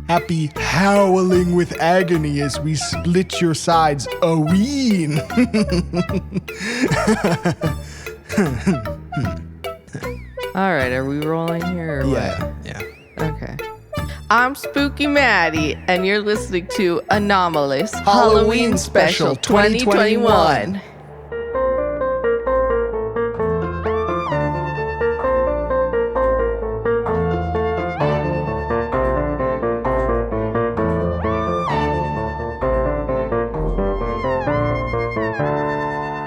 Happy howling with agony as we split your sides a-ween. All right, are we rolling here or what? Yeah. Okay. I'm Spooky Maddie, and you're listening to Anomalous Halloween Special 2021.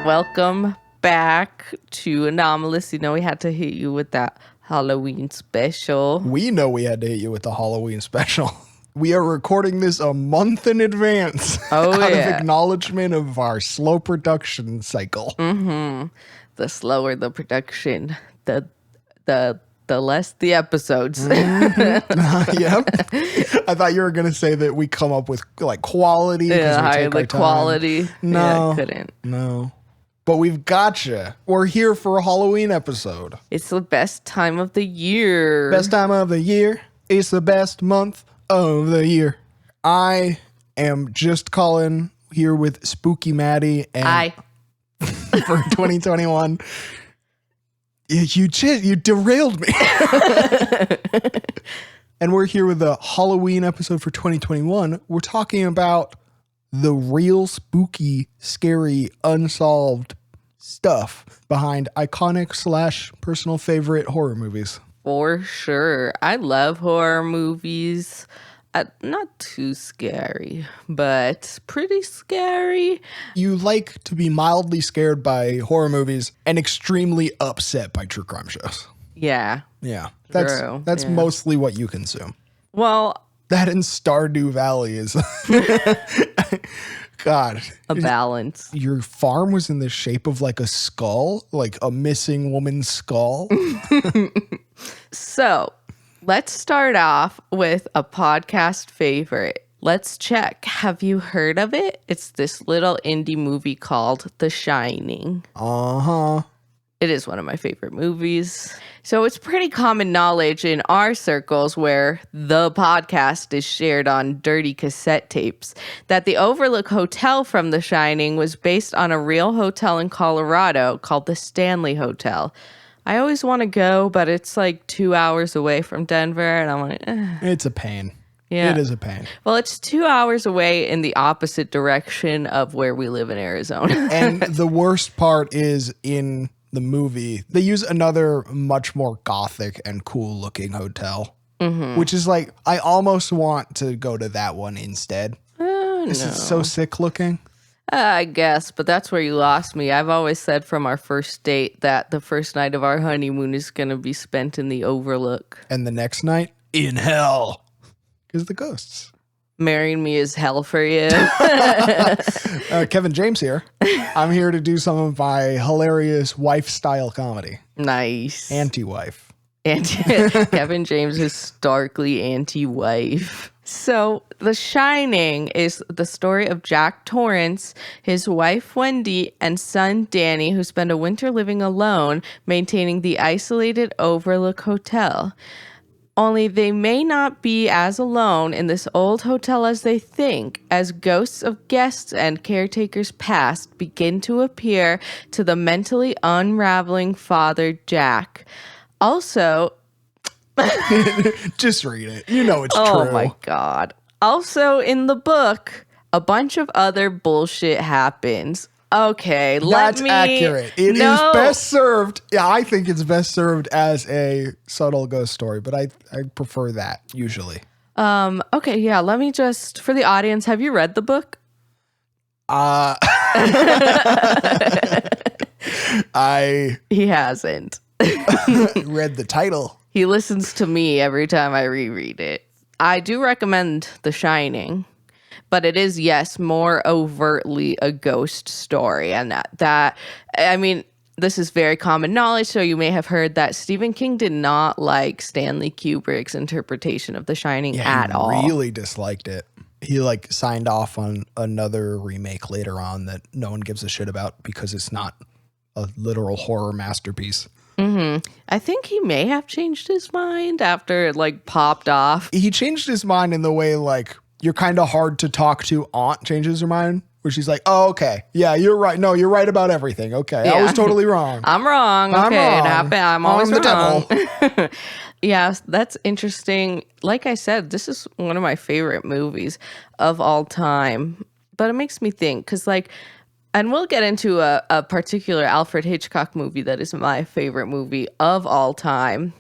Welcome back to Anomalous. You know we had to hit you with that Halloween special. We know we had to hit you with the Halloween special. We are recording this a month in advance Oh, out yeah. of acknowledgement of our slow production cycle. The slower the production, the less the episodes. Yep. I thought you were going to say that we come up with like quality. Yeah, we higher take the our time. quality. No. Yeah, couldn't. No. But we've gotcha. We're here for a Halloween episode. It's the best time of the year. Best time of the year. It's the best month of the year. I am just calling here with Spooky Maddie and for 2021. You derailed me. And we're here with the Halloween episode for 2021. We're talking about the real spooky, scary, unsolved stuff behind iconic / personal favorite horror movies. For sure. I love horror movies. Not too scary, but pretty scary. You like to be mildly scared by horror movies and extremely upset by true crime shows. Yeah. Yeah. True. That's Yeah. mostly what you consume. Well, That in Stardew Valley is God. a balance. Your farm was in the shape of like a skull, like a missing woman's skull. So let's start off with a podcast favorite. Let's check. Have you heard of it? It's this little indie movie called The Shining. Uh-huh. It is one of my favorite movies. So it's pretty common knowledge in our circles where the podcast is shared on dirty cassette tapes that the Overlook Hotel from The Shining was based on a real hotel in Colorado called the Stanley Hotel. I always want to go, but it's like 2 hours away from Denver, and I'm like, It's a pain. Yeah. It is a pain. Well, it's 2 hours away in the opposite direction of where we live in Arizona. And the worst part is in the movie, they use another much more gothic and cool looking hotel, which is like, I almost want to go to that one instead. This is so sick looking. I guess, but that's where you lost me. I've always said from our first date that the first night of our honeymoon is going to be spent in the Overlook. And the next night, in hell. Because the ghosts. Marrying me is hell for you. Kevin James here. I'm here to do some of my hilarious wife-style comedy. Nice. Anti-wife. Kevin James is starkly anti-wife. So, The Shining is the story of Jack Torrance, his wife Wendy, and son Danny, who spend a winter living alone, maintaining the isolated Overlook Hotel. Only they may not be as alone in this old hotel as they think, as ghosts of guests and caretakers past begin to appear to the mentally unraveling father Jack. Also, Just read it. You know it's true. oh my God. Also, in the book, a bunch of other bullshit happens. Okay, That's accurate. It is best served. Yeah, I think it's best served as a subtle ghost story, but I prefer that usually. Okay, yeah, let me just, for the audience, have you read the book? He hasn't. Read the title. He listens to me every time I reread it. I do recommend The Shining, but it is, yes, more overtly a ghost story. And that I mean, this is very common knowledge, so you may have heard that Stephen King did not like Stanley Kubrick's interpretation of The Shining at all. He really disliked it. He like signed off on another remake later on that no one gives a shit about because it's not a literal horror masterpiece. I think he may have changed his mind after it like popped off. He changed his mind in the way like you're kind of hard to talk to aunt changes her mind, where she's like, oh, okay. Yeah, you're right. No, you're right about everything. Okay. I was totally wrong. I'm wrong. I'm Okay, wrong. it happened. I'm always the wrong. devil. Yeah, that's interesting. Like I said, this is one of my favorite movies of all time. But it makes me think, because like, and we'll get into a particular Alfred Hitchcock movie that is my favorite movie of all time.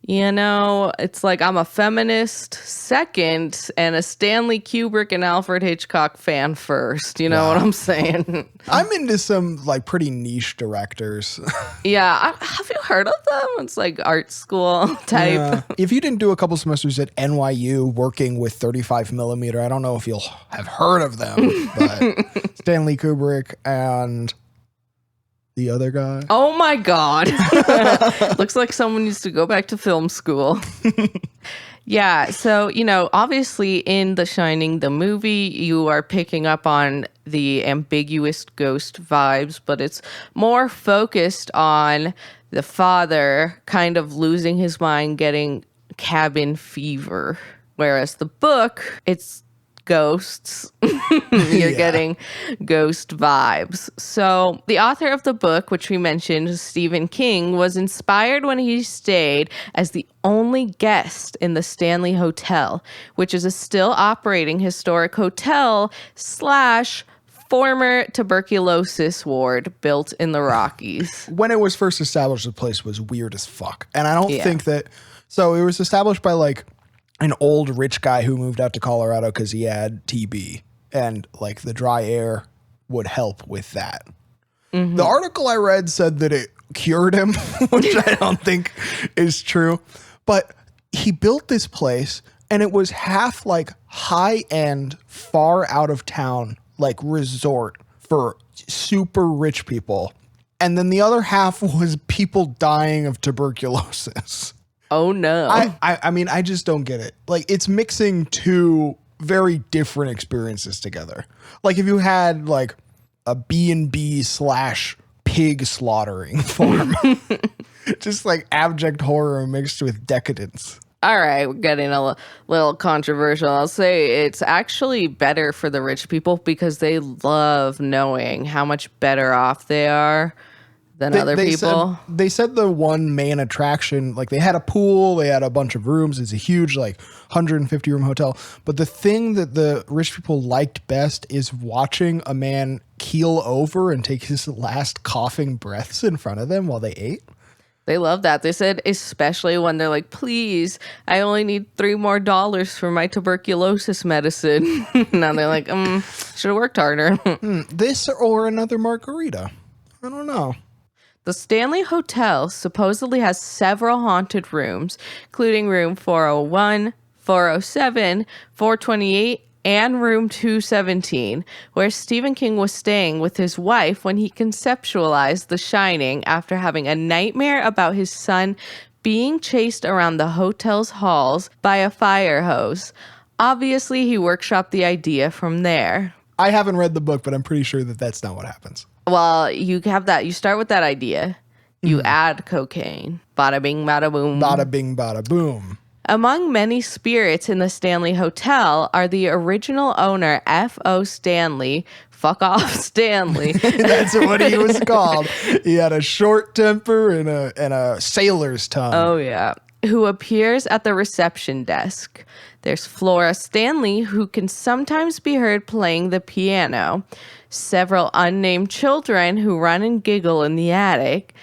You know, it's like I'm a feminist second and a Stanley Kubrick and Alfred Hitchcock fan first. You know what I'm saying? I'm into some like pretty niche directors. Yeah. Have you heard of them? It's like art school type. Yeah. If you didn't do a couple semesters at NYU working with 35 millimeter, I don't know if you'll have heard of them, but Stanley Kubrick and the other guy. Oh my God. Looks like someone needs to go back to film school. Yeah. So, you know, obviously in The Shining, the movie, you are picking up on the ambiguous ghost vibes, but it's more focused on the father kind of losing his mind, getting cabin fever. Whereas the book, it's ghosts. You're getting ghost vibes. So the author of the book, which we mentioned, Stephen King, was inspired when he stayed as the only guest in the Stanley Hotel, which is a still operating historic hotel / former tuberculosis ward built in the Rockies. When it was first established, the place was weird as fuck. And I don't think that, so it was established by like an old rich guy who moved out to Colorado because he had TB, and like the dry air would help with that. The article I read said that it cured him, which I don't think is true. But he built this place and it was half like high end, far out of town, like resort for super rich people. And then the other half was people dying of tuberculosis. Oh no. I mean, I just don't get it. Like, it's mixing two very different experiences together. Like if you had like a B&B / pig slaughtering farm, just like abject horror mixed with decadence. All right, we're getting a little controversial. I'll say it's actually better for the rich people because they love knowing how much better off they are than other people. They said the one main attraction, like they had a pool, they had a bunch of rooms. It's a huge, like 150 room hotel. But the thing that the rich people liked best is watching a man keel over and take his last coughing breaths in front of them while they ate. They love that. They said, especially when they're like, please, I only need $3 more for my tuberculosis medicine. Now they're like, should have worked harder. This or another margarita. I don't know. The Stanley Hotel supposedly has several haunted rooms, including room 401, 407, 428, and room 217, where Stephen King was staying with his wife when he conceptualized The Shining after having a nightmare about his son being chased around the hotel's halls by a fire hose. Obviously, he workshopped the idea from there. I haven't read the book, but I'm pretty sure that that's not what happens. Well, you have that. You start with that idea. You add cocaine. Bada bing, bada boom. Bada bing, bada boom. Among many spirits in the Stanley Hotel are the original owner, F.O. Stanley. Fuck off, Stanley. That's what he was called. He had a short temper and a sailor's tongue. Oh, yeah. Who appears at the reception desk. There's Flora Stanley, who can sometimes be heard playing the piano. Several unnamed children who run and giggle in the attic.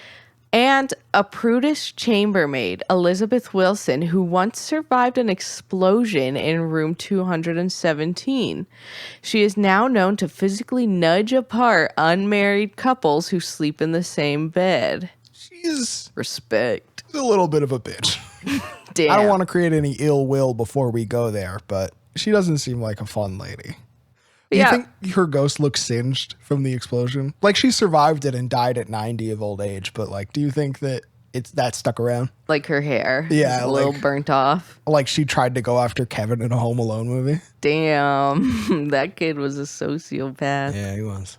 And a prudish chambermaid, Elizabeth Wilson, who once survived an explosion in room 217. She is now known to physically nudge apart unmarried couples who sleep in the same bed. She's respect. A little bit of a bitch. Damn. I don't want to create any ill will before we go there, but she doesn't seem like a fun lady. Do you think her ghost looks singed from the explosion? Like she survived it and died at 90 of old age, but like, do you think that that stuck around? Like her hair? Yeah. A little burnt off? Like she tried to go after Kevin in a Home Alone movie? Damn. That kid was a sociopath. Yeah, he was.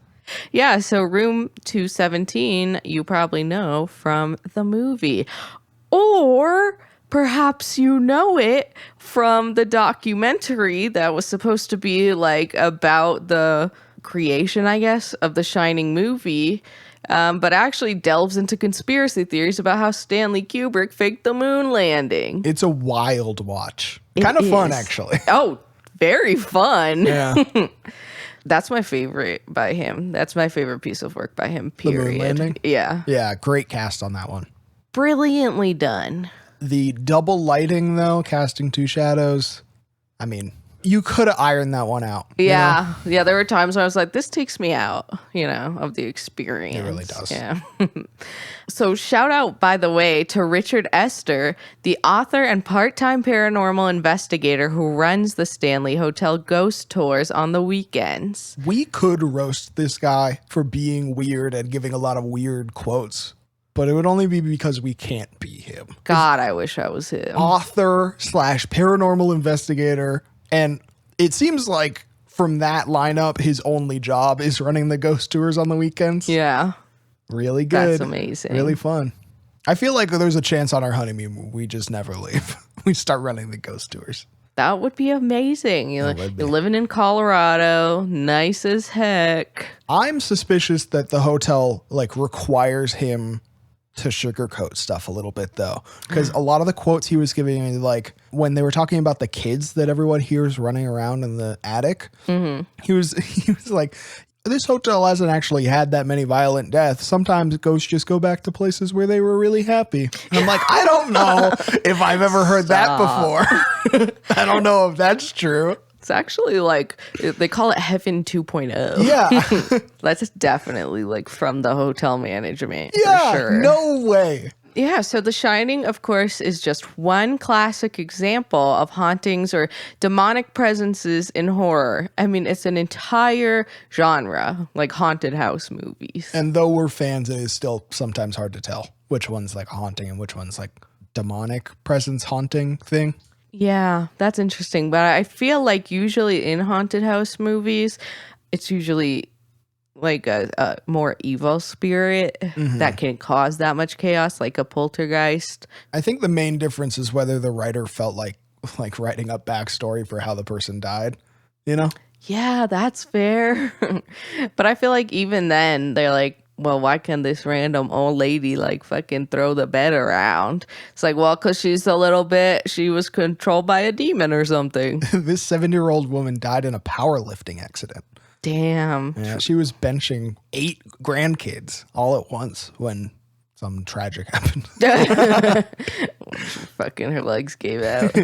Yeah, so Room 217, you probably know from the movie. Or perhaps you know it from the documentary that was supposed to be like about the creation, I guess, of the Shining movie. But actually delves into conspiracy theories about how Stanley Kubrick faked the moon landing. It's a wild watch. Kind of fun, actually. Oh, very fun. Yeah. That's my favorite by him. That's my favorite piece of work by him, The moon period. landing? Yeah. Yeah, great cast on that one. Brilliantly done. The double lighting, though, casting two shadows, I mean, you could have ironed that one out. Yeah. You know? Yeah, there were times where I was like, this takes me out, of the experience. It really does. Yeah. So shout out, by the way, to Richard Esther, the author and part-time paranormal investigator who runs the Stanley Hotel ghost tours on the weekends. We could roast this guy for being weird and giving a lot of weird quotes, but it would only be because we can't be him. God, I wish I was him. Author / paranormal investigator. And it seems like from that lineup, his only job is running the ghost tours on the weekends. Yeah. Really good. That's amazing. Really fun. I feel like there's a chance on our honeymoon we just never leave. We start running the ghost tours. That would be amazing. You're living in Colorado, nice as heck. I'm suspicious that the hotel requires him to sugarcoat stuff a little bit, though, because a lot of the quotes he was giving me, like when they were talking about the kids that everyone hears running around in the attic, he was like, this hotel hasn't actually had that many violent deaths. Sometimes ghosts just go back to places where they were really happy. And I'm like, I don't know if I've ever heard that before. I don't know if that's true. It's actually they call it Heaven 2.0. Yeah. That's definitely from the hotel management. Yeah, for sure. No way. Yeah, so The Shining, of course, is just one classic example of hauntings or demonic presences in horror. I mean, it's an entire genre, like haunted house movies. And though we're fans, it is still sometimes hard to tell which one's like a haunting and which one's like demonic presence haunting thing. Yeah, that's interesting. But I feel like usually in haunted house movies, it's usually like a more evil spirit that can cause that much chaos, like a poltergeist. I think the main difference is whether the writer felt like writing up backstory for how the person died, Yeah, that's fair. But I feel like even then they're like, well, why can this random old lady fucking throw the bed around? It's like, well, because she was controlled by a demon or something. This 7-year-old woman died in a powerlifting accident. Damn. Yeah, she was benching 8 grandkids all at once when some tragic happened. Fucking her legs gave out.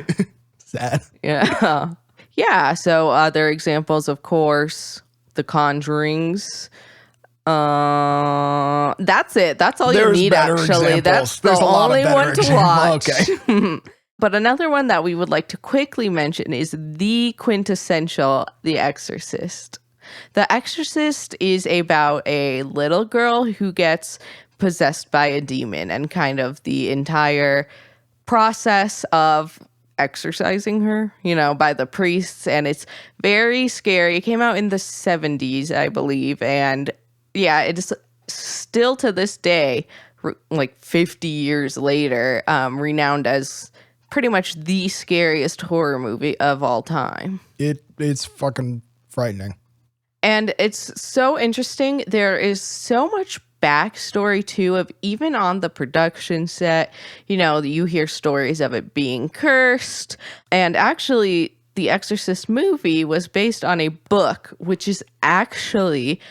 Sad. Yeah. Yeah. So other examples, of course, The Conjurings. That's it. That's all you need, actually. Examples. That's the only one to watch. Okay. But another one that we would like to quickly mention is the quintessential The Exorcist. The Exorcist is about a little girl who gets possessed by a demon and kind of the entire process of exorcising her, by the priests. And it's very scary. It came out in the 70s, I believe. And yeah, it is still to this day, 50 years later, renowned as pretty much the scariest horror movie of all time. It's fucking frightening. And it's so interesting. There is so much backstory too of even on the production set, you hear stories of it being cursed. And actually, the Exorcist movie was based on a book, which is actually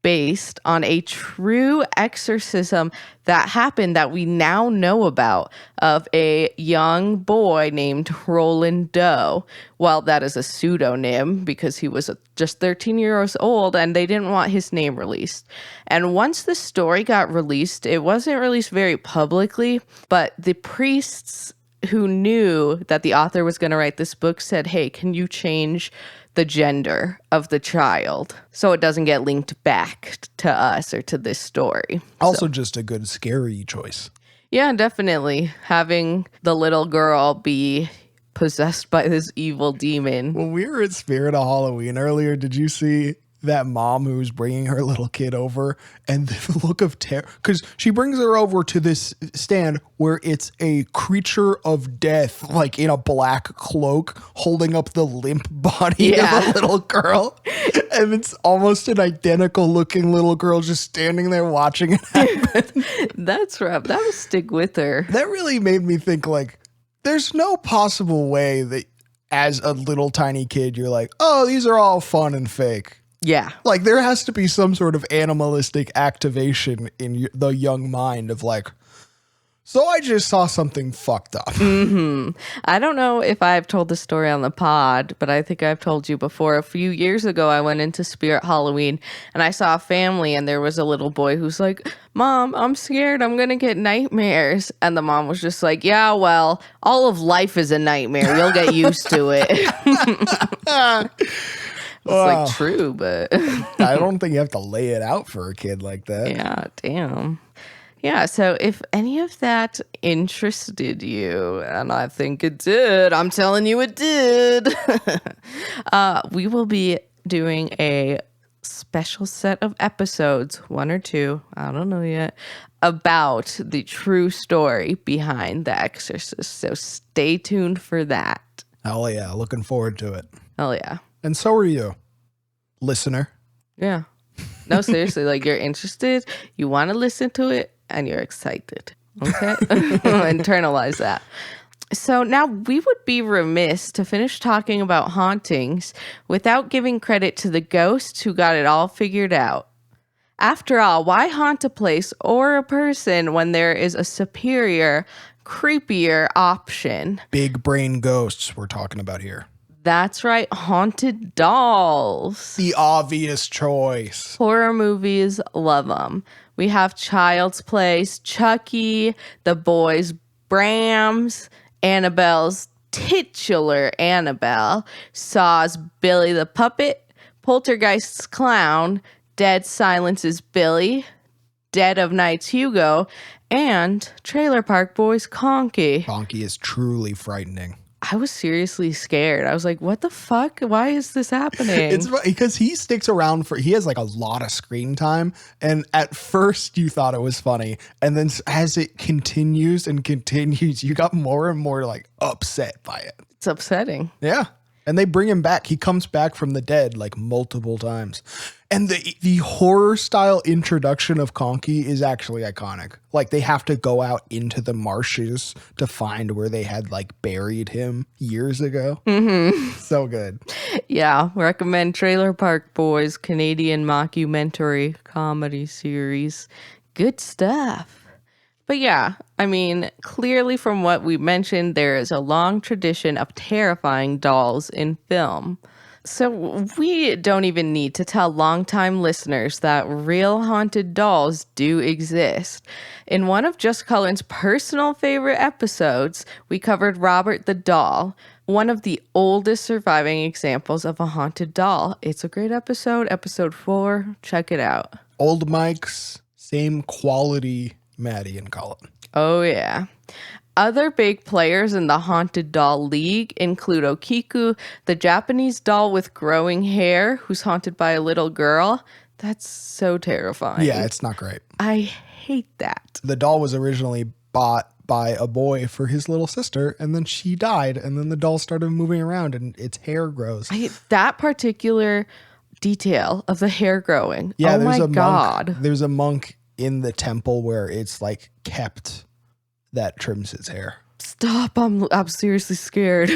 based on a true exorcism that happened that we now know about of a young boy named Roland Doe. Well, that is a pseudonym because he was just 13 years old and they didn't want his name released. And once the story got released, it wasn't released very publicly, but the priests who knew that the author was going to write this book said, hey, can you change the gender of the child so it doesn't get linked back to us or to this story? Also just a good scary choice. Yeah, definitely. Having the little girl be possessed by this evil demon. When we were at Spirit of Halloween earlier, did you see that mom who's bringing her little kid over and the look of terror, because she brings her over to this stand where it's a creature of death, like in a black cloak, holding up the limp body of a little girl. And it's almost an identical looking little girl just standing there watching it happen. That's rough. That would stick with her. That really made me think, like, there's no possible way that as a little tiny kid, you're like, oh, these are all fun and fake. Yeah. Like, there has to be some sort of animalistic activation in the young mind of like, so I just saw something fucked up. Mm-hmm. I don't know if I've told the story on the pod, but I think I've told you before. A few years ago, I went into Spirit Halloween and I saw a family and there was a little boy who's like, Mom, I'm scared. I'm going to get nightmares. And the mom was just like, yeah, well, all of life is a nightmare. You'll get used to it. It's like true, but I don't think you have to lay it out for a kid like that. Yeah, damn. Yeah, so if any of that interested you, and I think it did, I'm telling you it did, we will be doing a special set of episodes, 1 or 2, I don't know yet, about the true story behind The Exorcist. So stay tuned for that. Hell yeah, looking forward to it. Hell yeah. And so are you, listener. Yeah. No, seriously, like you're interested, you want to listen to it, and you're excited. Okay? Internalize that. So now we would be remiss to finish talking about hauntings without giving credit to the ghosts who got it all figured out. After all, why haunt a place or a person when there is a superior, creepier option? Big brain ghosts we're talking about here. That's right, haunted dolls. The obvious choice. Horror movies, love them. We have Child's Place, Chucky, The Boys, Brams, Annabelle's titular Annabelle, Saw's Billy the Puppet, Poltergeist's Clown, Dead Silence's Billy, Dead of Night's Hugo, and Trailer Park Boys' Conky. Conky is truly frightening. I was seriously scared. I was like, what the fuck? Why is this happening? It's because he sticks around he has like a lot of screen time. And at first you thought it was funny. And then as it continues and continues, you got more and more like upset by it. It's upsetting. Yeah. And they bring him back. He comes back from the dead like multiple times. And the horror style introduction of Conky is actually iconic. Like they have to go out into the marshes to find where they had like buried him years ago. Mm-hmm. So good. Yeah. Recommend Trailer Park Boys Canadian mockumentary comedy series. Good stuff. But yeah, I mean, clearly from what we mentioned, there is a long tradition of terrifying dolls in film. So we don't even need to tell longtime listeners that real haunted dolls do exist. In one of Just Cullen's personal favorite episodes, we covered Robert the Doll, one of the oldest surviving examples of a haunted doll. It's a great episode, episode 4. Check it out. Old Mike's same quality Maddie and Colin. Oh, yeah. Other big players in the Haunted Doll League include Okiku, the Japanese doll with growing hair who's haunted by a little girl. That's so terrifying. Yeah, it's not great. I hate that. The doll was originally bought by a boy for his little sister, and then she died, and then the doll started moving around, and its hair grows. That particular detail of the hair growing. Yeah, oh my God. There's a monk in the temple where it's like kept that trims his hair. Stop, I'm seriously scared.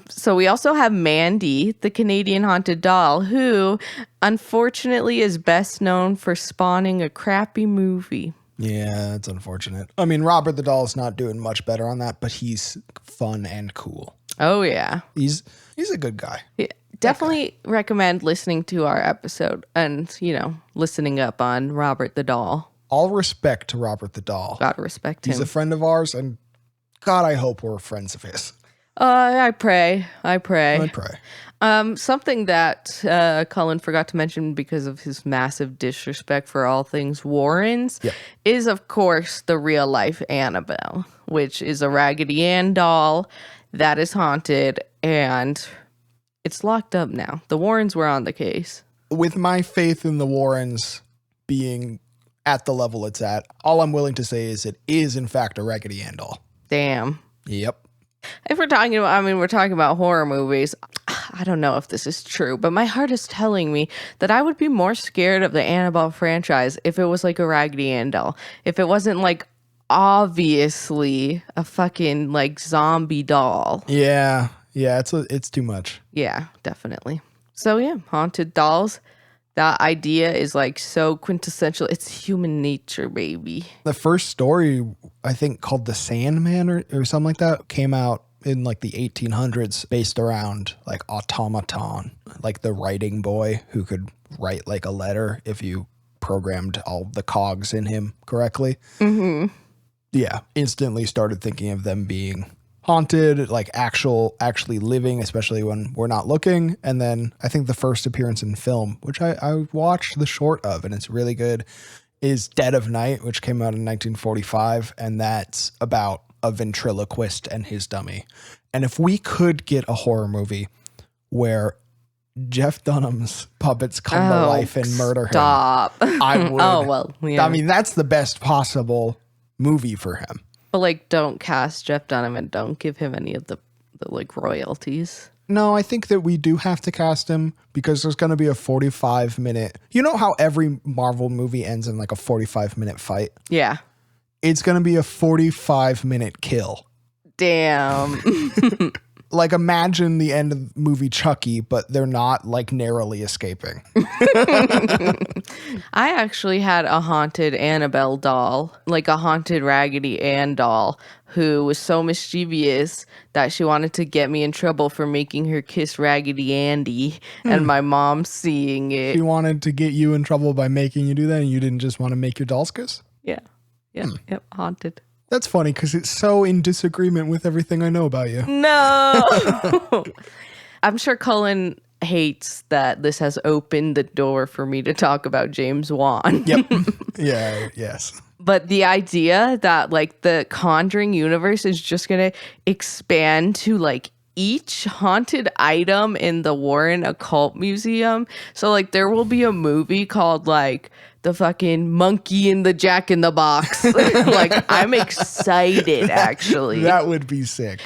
So we also have Mandy, the Canadian haunted doll, who unfortunately is best known for spawning a crappy movie. Yeah, that's unfortunate. I mean, Robert the Doll's not doing much better on that, but he's fun and cool. Oh, yeah. He's a good guy. Yeah. Definitely recommend listening to our episode and, listening up on Robert the Doll. All respect to Robert the Doll. Gotta respect him. He's a friend of ours, and God, I hope we're friends of his. I pray. Something that Cullen forgot to mention because of his massive disrespect for all things Warrens is, of course, the real-life Annabelle, which is a Raggedy Ann doll that is haunted, and It's locked up now. The Warrens were on the case. With my faith in the Warrens being at the level it's at, all I'm willing to say is it is, in fact, a Raggedy Ann doll. Damn. Yep. If we're talking about, we're talking about horror movies. I don't know if this is true, but my heart is telling me that I would be more scared of the Annabelle franchise if it was like a Raggedy Ann doll. If it wasn't like obviously a fucking like zombie doll. Yeah. Yeah, it's too much. Yeah, definitely. So yeah, haunted dolls. That idea is like so quintessential. It's human nature, baby. The first story, I think, called The Sandman or something like that, came out in like the 1800s based around like automaton, like the writing boy who could write like a letter if you programmed all the cogs in him correctly. Mm-hmm. Yeah, instantly started thinking of them being haunted, like actually living, especially when we're not looking. And then I think the first appearance in film, which I watched the short of, and it's really good, is Dead of Night, which came out in 1945. And that's about a ventriloquist and his dummy. And if we could get a horror movie where Jeff Dunham's puppets come to life and murder him, I would. Oh, well, yeah. I mean, that's the best possible movie for him. But like, don't cast Jeff Dunham and don't give him any of the like royalties. No, I think that we do have to cast him because there's going to be a 45-minute. You know how every Marvel movie ends in like a 45-minute fight? Yeah. It's going to be a 45-minute kill. Damn. Like, imagine the end of the movie Chucky, but they're not like narrowly escaping. I actually had a haunted Annabelle doll, like a haunted Raggedy Ann doll, who was so mischievous that she wanted to get me in trouble for making her kiss Raggedy Andy, and my mom seeing it. She wanted to get you in trouble by making you do that, and you didn't just want to make your dolls kiss? Yeah. Yeah. Yep. Haunted. That's funny because it's so in disagreement with everything I know about you. No. I'm sure Cullen hates that this has opened the door for me to talk about James Wan. Yep. Yeah. Yes. But the idea that like the Conjuring universe is just going to expand to like each haunted item in the Warren Occult Museum. So like there will be a movie called like the fucking Monkey in the Jack in the Box. Like, I'm excited, actually. That would be sick.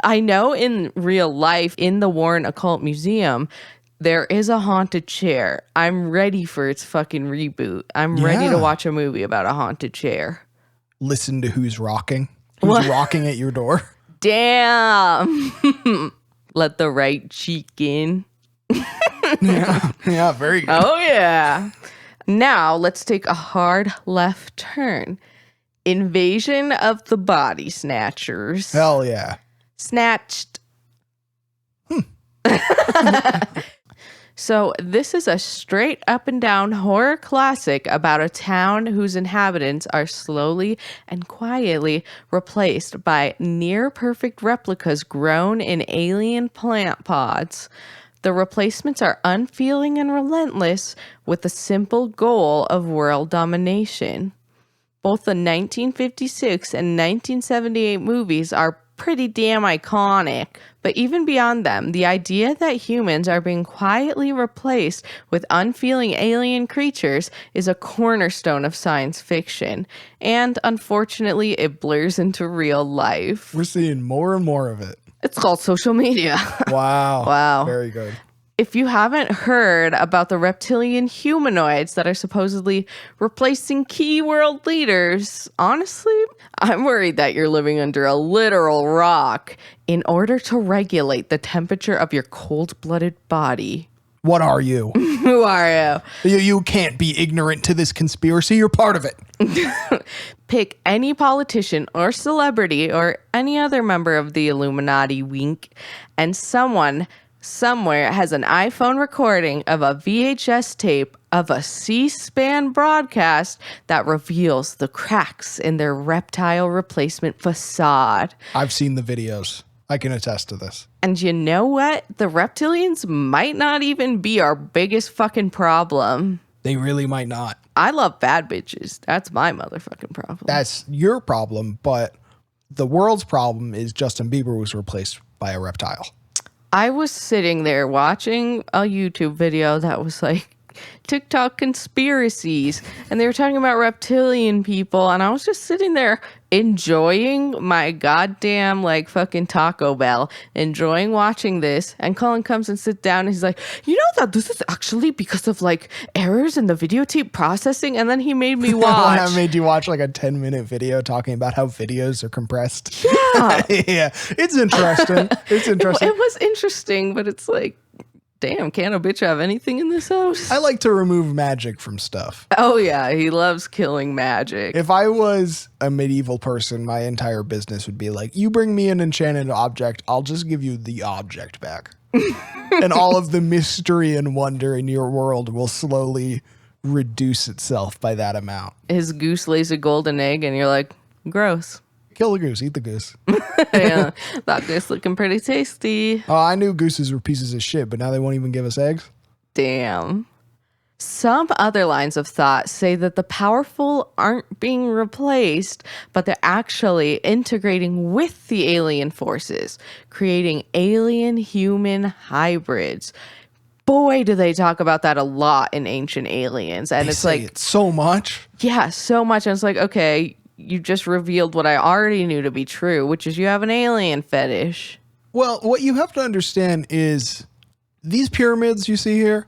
I know in real life, in the Warren Occult Museum, there is a haunted chair. I'm ready for its fucking reboot. I'm ready to watch a movie about a haunted chair. Listen to who's rocking. Who's rocking at your door? Damn. Let the right cheek in. Yeah, very good. Oh, yeah. Now, let's take a hard left turn. Invasion of the Body Snatchers. Hell yeah. Snatched. So, this is a straight up and down horror classic about a town whose inhabitants are slowly and quietly replaced by near perfect replicas grown in alien plant pods. The replacements are unfeeling and relentless with the simple goal of world domination. Both the 1956 and 1978 movies are pretty damn iconic, but even beyond them, the idea that humans are being quietly replaced with unfeeling alien creatures is a cornerstone of science fiction, and unfortunately, it blurs into real life. We're seeing more and more of it. It's called social media. Wow. Wow. Very good. If you haven't heard about the reptilian humanoids that are supposedly replacing key world leaders, honestly, I'm worried that you're living under a literal rock in order to regulate the temperature of your cold-blooded body. What are you? Who are you? You can't be ignorant to this conspiracy. You're part of it. Pick any politician or celebrity or any other member of the Illuminati wink, and someone somewhere has an iPhone recording of a VHS tape of a C-SPAN broadcast that reveals the cracks in their reptile replacement facade. I've seen the videos. I can attest to this. And you know what? The reptilians might not even be our biggest fucking problem. They really might not. I love bad bitches. That's my motherfucking problem. That's your problem, but the world's problem is Justin Bieber was replaced by a reptile. I was sitting there watching a YouTube video that was like TikTok conspiracies, and they were talking about reptilian people, and I was just sitting there enjoying my goddamn like fucking Taco Bell, enjoying watching this, and Colin comes and sits down and he's like, you know that this is actually because of like errors in the videotape processing, and then he made me watch. I made you watch like a 10-minute video talking about how videos are compressed. Yeah. Yeah, it's interesting. It's interesting. It was interesting, but it's like, damn, can't a bitch have anything in this house? I like to remove magic from stuff. Oh yeah, he loves killing magic. If I was a medieval person, my entire business would be like, you bring me an enchanted object, I'll just give you the object back. And all of the mystery and wonder in your world will slowly reduce itself by that amount. His goose lays a golden egg and you're like, gross. Kill the goose, eat the goose. Yeah, that goose looking pretty tasty. Oh, I knew gooses were pieces of shit, but now they won't even give us eggs. Damn. Some other lines of thought say that the powerful aren't being replaced, but they're actually integrating with the alien forces, creating alien-human hybrids. Boy, do they talk about that a lot in Ancient Aliens. And it's like, it's so much. Yeah, so much. And it's like, okay, you just revealed what I already knew to be true, which is you have an alien fetish. Well, what you have to understand is these pyramids you see here,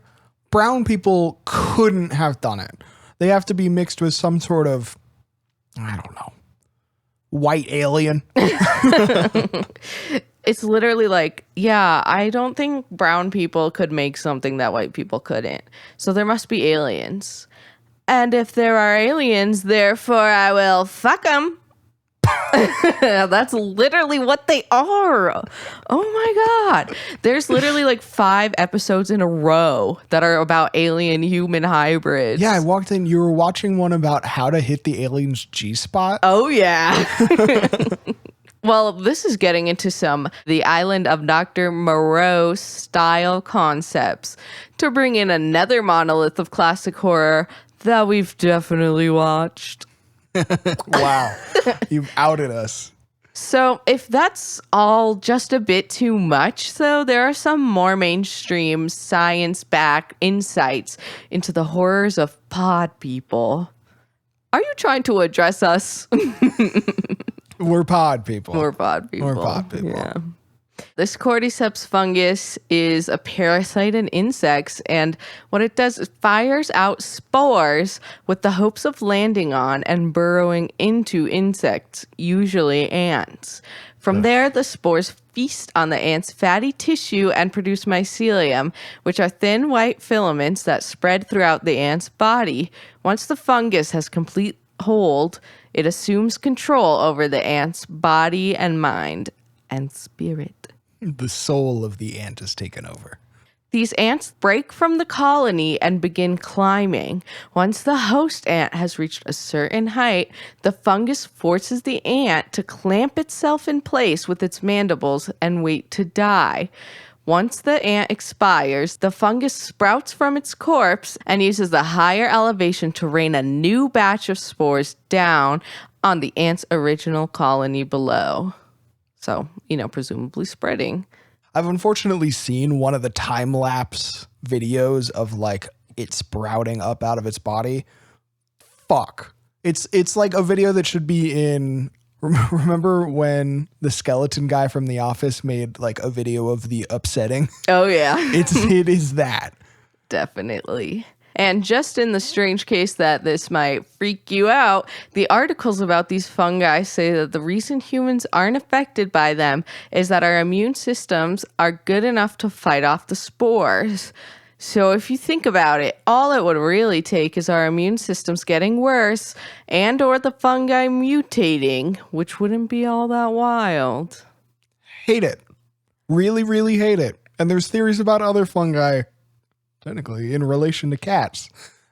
brown people couldn't have done it. They have to be mixed with some sort of, I don't know, white alien. It's literally like, yeah, I don't think brown people could make something that white people couldn't. So there must be aliens. And if there are aliens, therefore I will fuck them. That's literally what they are. Oh my God. There's literally like 5 episodes in a row that are about alien human hybrids. Yeah, I walked in. You were watching one about how to hit the alien's G-spot. Oh, yeah. Well, this is getting into some the Island of Dr. Moreau style concepts to bring in another monolith of classic horror that we've definitely watched. Wow. You've outed us. So if that's all just a bit too much, though, there are some more mainstream science-backed insights into the horrors of pod people. Are you trying to address us? We're pod people. We're pod people. We're pod people. Yeah. This cordyceps fungus is a parasite in insects, and what it does is fires out spores with the hopes of landing on and burrowing into insects, usually ants. From there, the spores feast on the ant's fatty tissue and produce mycelium, which are thin white filaments that spread throughout the ant's body. Once the fungus has complete hold, it assumes control over the ant's body and mind and spirit. The soul of the ant is taken over. These ants break from the colony and begin climbing. Once the host ant has reached a certain height, the fungus forces the ant to clamp itself in place with its mandibles and wait to die. Once the ant expires, the fungus sprouts from its corpse and uses the higher elevation to rain a new batch of spores down on the ant's original colony below. So, presumably spreading. I've unfortunately seen one of the time-lapse videos of like it sprouting up out of its body. Fuck. It's like a video that should be in... Remember when the skeleton guy from The Office made like a video of the upsetting? Oh, yeah. It is that. Definitely. And just in the strange case that this might freak you out, the articles about these fungi say that the reason humans aren't affected by them is that our immune systems are good enough to fight off the spores. So if you think about it, all it would really take is our immune systems getting worse and or the fungi mutating, which wouldn't be all that wild. Hate it. Really, really hate it. And there's theories about other fungi, technically, in relation to cats,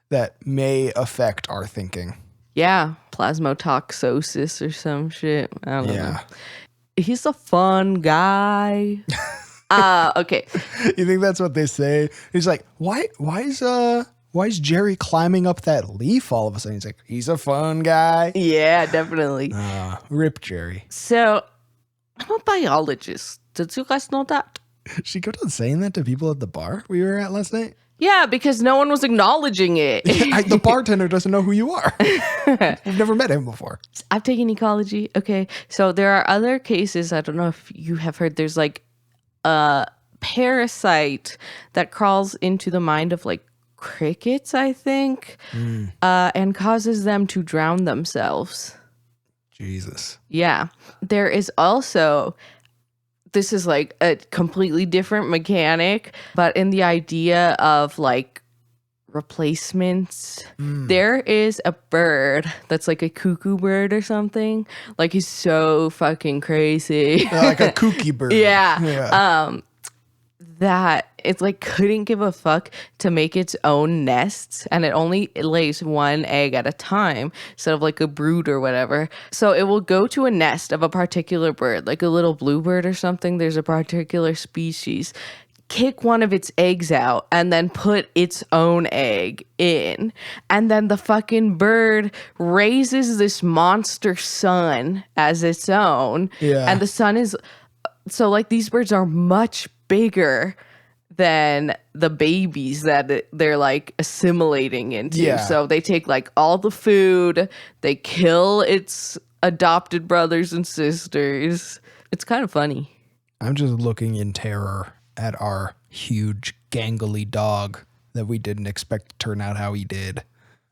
that may affect our thinking. Yeah, plasmotoxosis or some shit. I don't know. He's a fun guy. Okay. You think that's what they say? He's like, why is Jerry climbing up that leaf all of a sudden? He's like, he's a fun guy. Yeah, definitely. Rip Jerry. So, I'm a biologist. Did you guys know that? She kept on saying that to people at the bar we were at last night. Yeah, because no one was acknowledging it. The bartender doesn't know who you are. We've never met him before. I've taken ecology. Okay. So there are other cases. I don't know if you have heard. There's like a parasite that crawls into the mind of like crickets, I think, and causes them to drown themselves. Jesus. Yeah. There is also, this is like a completely different mechanic, but in the idea of like replacements, there is a bird that's like a cuckoo bird or something. Like he's so fucking crazy. Like a kooky bird. Yeah. That it's like couldn't give a fuck to make its own nests, and it only lays one egg at a time instead of like a brood or whatever. So it will go to a nest of a particular bird, like a little bluebird or something. There's a particular species, kick one of its eggs out and then put its own egg in, and then the fucking bird raises this monster son as its own. And the son is, so like these birds are much bigger than the babies that they're like assimilating into. So they take like all the food, they kill its adopted brothers and sisters. It's kind of funny. I'm just looking in terror at our huge gangly dog that we didn't expect to turn out how he did.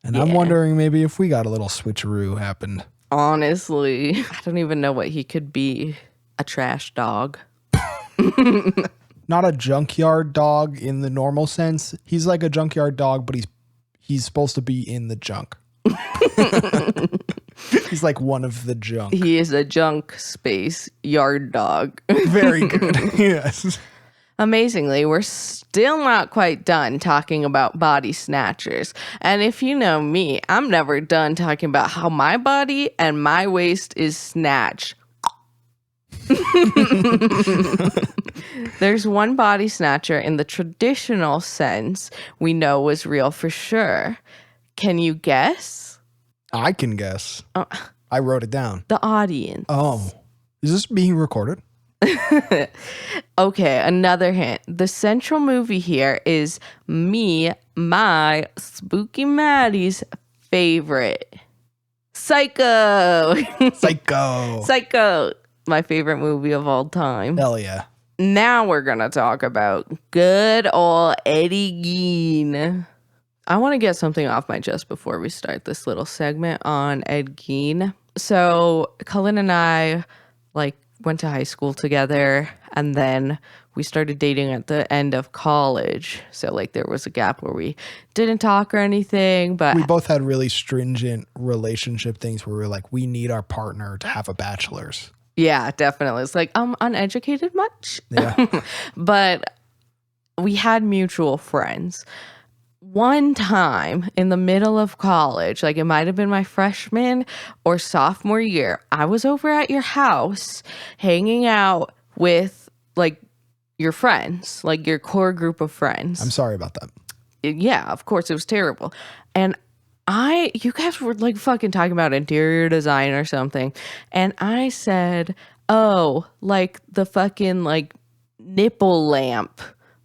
And I'm wondering maybe if we got a little switcheroo happened. Honestly, I don't even know what he could be. A trash dog. Not a junkyard dog in the normal sense. He's like a junkyard dog, but he's supposed to be in the junk. He's like one of the junk. He is a junk space yard dog. Very good. Yes. Amazingly, we're still not quite done talking about body snatchers. And if you know me, I'm never done talking about how my body and my waist is snatched. There's one body snatcher in the traditional sense we know was real for sure. Can you guess? I can guess. I wrote it down. The audience. Oh. Is this being recorded? Okay, another hint. The central movie here is my Spooky Maddie's favorite. Psycho. Psycho. My favorite movie of all time. Hell yeah. Now we're going to talk about good old Eddie Gein. I want to get something off my chest before we start this little segment on Ed Gein. So Cullen and I went to high school together, and then we started dating at the end of college. So there was a gap where we didn't talk or anything, but we both had really stringent relationship things where we were like, we need our partner to have a bachelor's. Yeah, definitely. It's uneducated much? Yeah. But we had mutual friends. One time in the middle of college, it might have been my freshman or sophomore year, I was over at your house hanging out with your friends, your core group of friends. I'm sorry about that. Yeah, of course, it was terrible. And you guys were fucking talking about interior design or something. And I said, oh, the fucking nipple lamp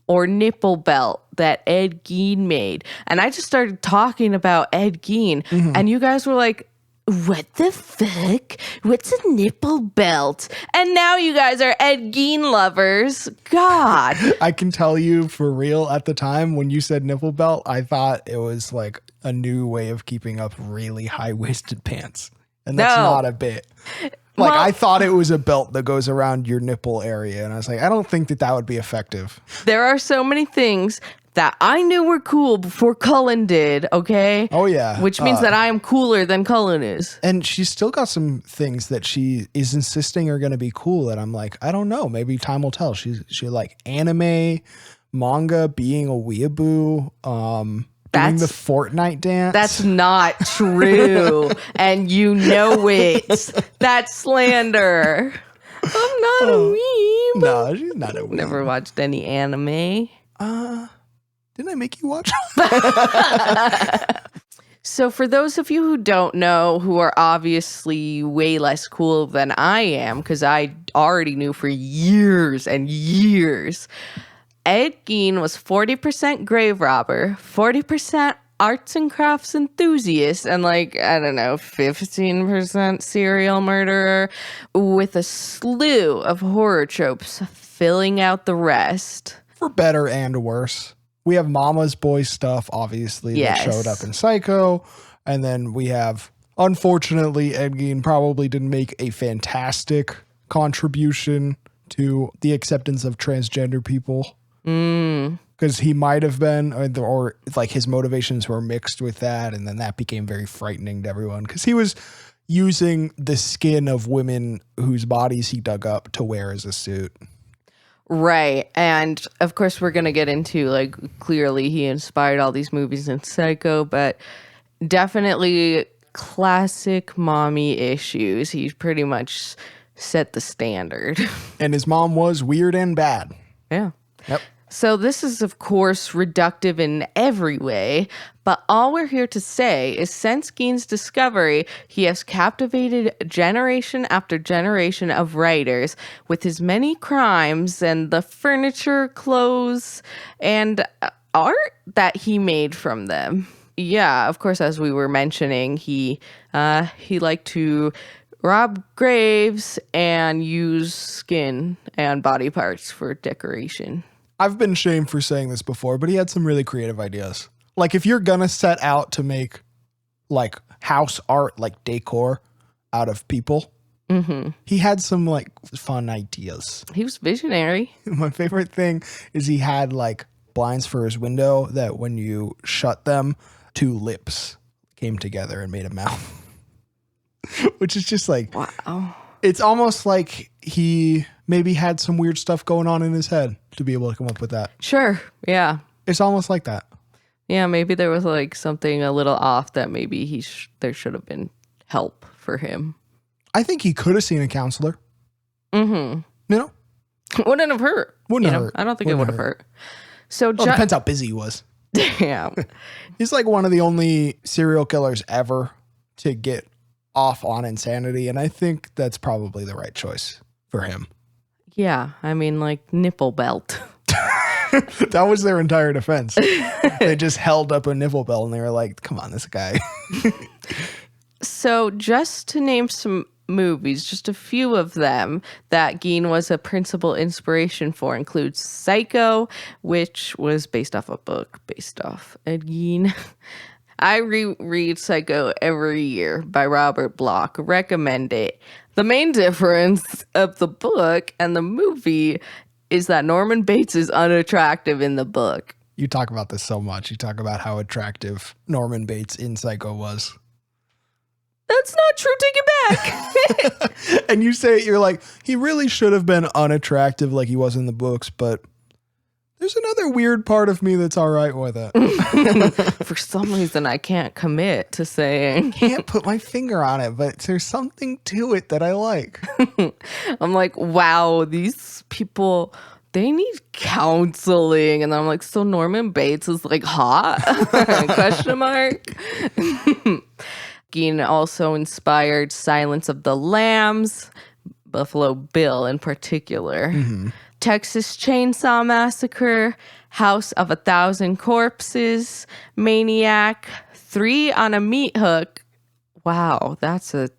or nipple belt that Ed Gein made. And I just started talking about Ed Gein. Mm-hmm. And you guys were like, what the fuck? What's a nipple belt? And now you guys are Ed Gein lovers. God. I can tell you for real, at the time when you said nipple belt, I thought it was a new way of keeping up really high-waisted pants. And that's not a bit. I thought it was a belt that goes around your nipple area. And I was like, I don't think that would be effective. There are so many things that I knew were cool before Cullen did, okay? Oh, yeah. Which means that I am cooler than Cullen is. And she's still got some things that she is insisting are going to be cool that I'm like, I don't know. Maybe time will tell. She anime, manga, being a weeaboo, doing the Fortnite dance. That's not true. And you know it. That's slander. I'm not a weeb. No, she's not a weeb. Never watched any anime. Didn't I make you watch? So for those of you who don't know, who are obviously way less cool than I am, because I already knew for years and years, Ed Gein was 40% grave robber, 40% arts and crafts enthusiast, and 15% serial murderer, with a slew of horror tropes filling out the rest. For better and worse. We have Mama's Boy stuff, obviously, that showed up in Psycho. And then we have, unfortunately, Ed Gein probably didn't make a fantastic contribution to the acceptance of transgender people. Because he might have been, or his motivations were mixed with that. And then that became very frightening to everyone. Because he was using the skin of women whose bodies he dug up to wear as a suit. Right. And of course, we're going to get into clearly he inspired all these movies in Psycho, but definitely classic mommy issues. He pretty much set the standard. And his mom was weird and bad. Yeah. Yep. So this is, of course, reductive in every way, but all we're here to say is since Gein's discovery, he has captivated generation after generation of writers with his many crimes and the furniture, clothes, and art that he made from them. Yeah, of course, as we were mentioning, he liked to rob graves and use skin and body parts for decoration. I've been shamed for saying this before, but he had some really creative ideas. If you're going to set out to make house art, decor out of people, he had some fun ideas. He was visionary. My favorite thing is he had blinds for his window that when you shut them, two lips came together and made a mouth. Which is just wow. It's almost like he maybe had some weird stuff going on in his head to be able to come up with that. Sure. Yeah. It's almost like that. Yeah. Maybe there was something a little off that maybe there should have been help for him. I think he could have seen a counselor. Mm-hmm. You know? Wouldn't have hurt. Wouldn't have hurt. I don't think it would have hurt. So depends how busy he was. Yeah. He's one of the only serial killers ever to get off on insanity, and I think that's probably the right choice for him. Yeah, I mean, nipple belt. That was their entire defense. They just held up a nipple belt and they were like, come on, this guy. So just to name some movies, just a few of them that Gein was a principal inspiration for includes Psycho, which was based off a book based off Ed Gein. I reread Psycho every year by Robert Bloch. Recommend it. The main difference of the book and the movie is that Norman Bates is unattractive in the book. You talk about this so much. You talk about how attractive Norman Bates in Psycho was. That's not true. Take it back. And you say, you're he really should have been unattractive like he was in the books, but there's another weird part of me that's all right with it. For some reason, I can't commit to saying. Can't put my finger on it, but there's something to it that I like. I'm wow, these people, they need counseling. And then I'm so Norman Bates is hot? Question mark. Gein also inspired Silence of the Lambs, Buffalo Bill in particular. Mm-hmm. Texas Chainsaw Massacre, House of 1,000 Corpses, Maniac, 3 on a Meat Hook. Wow, that's a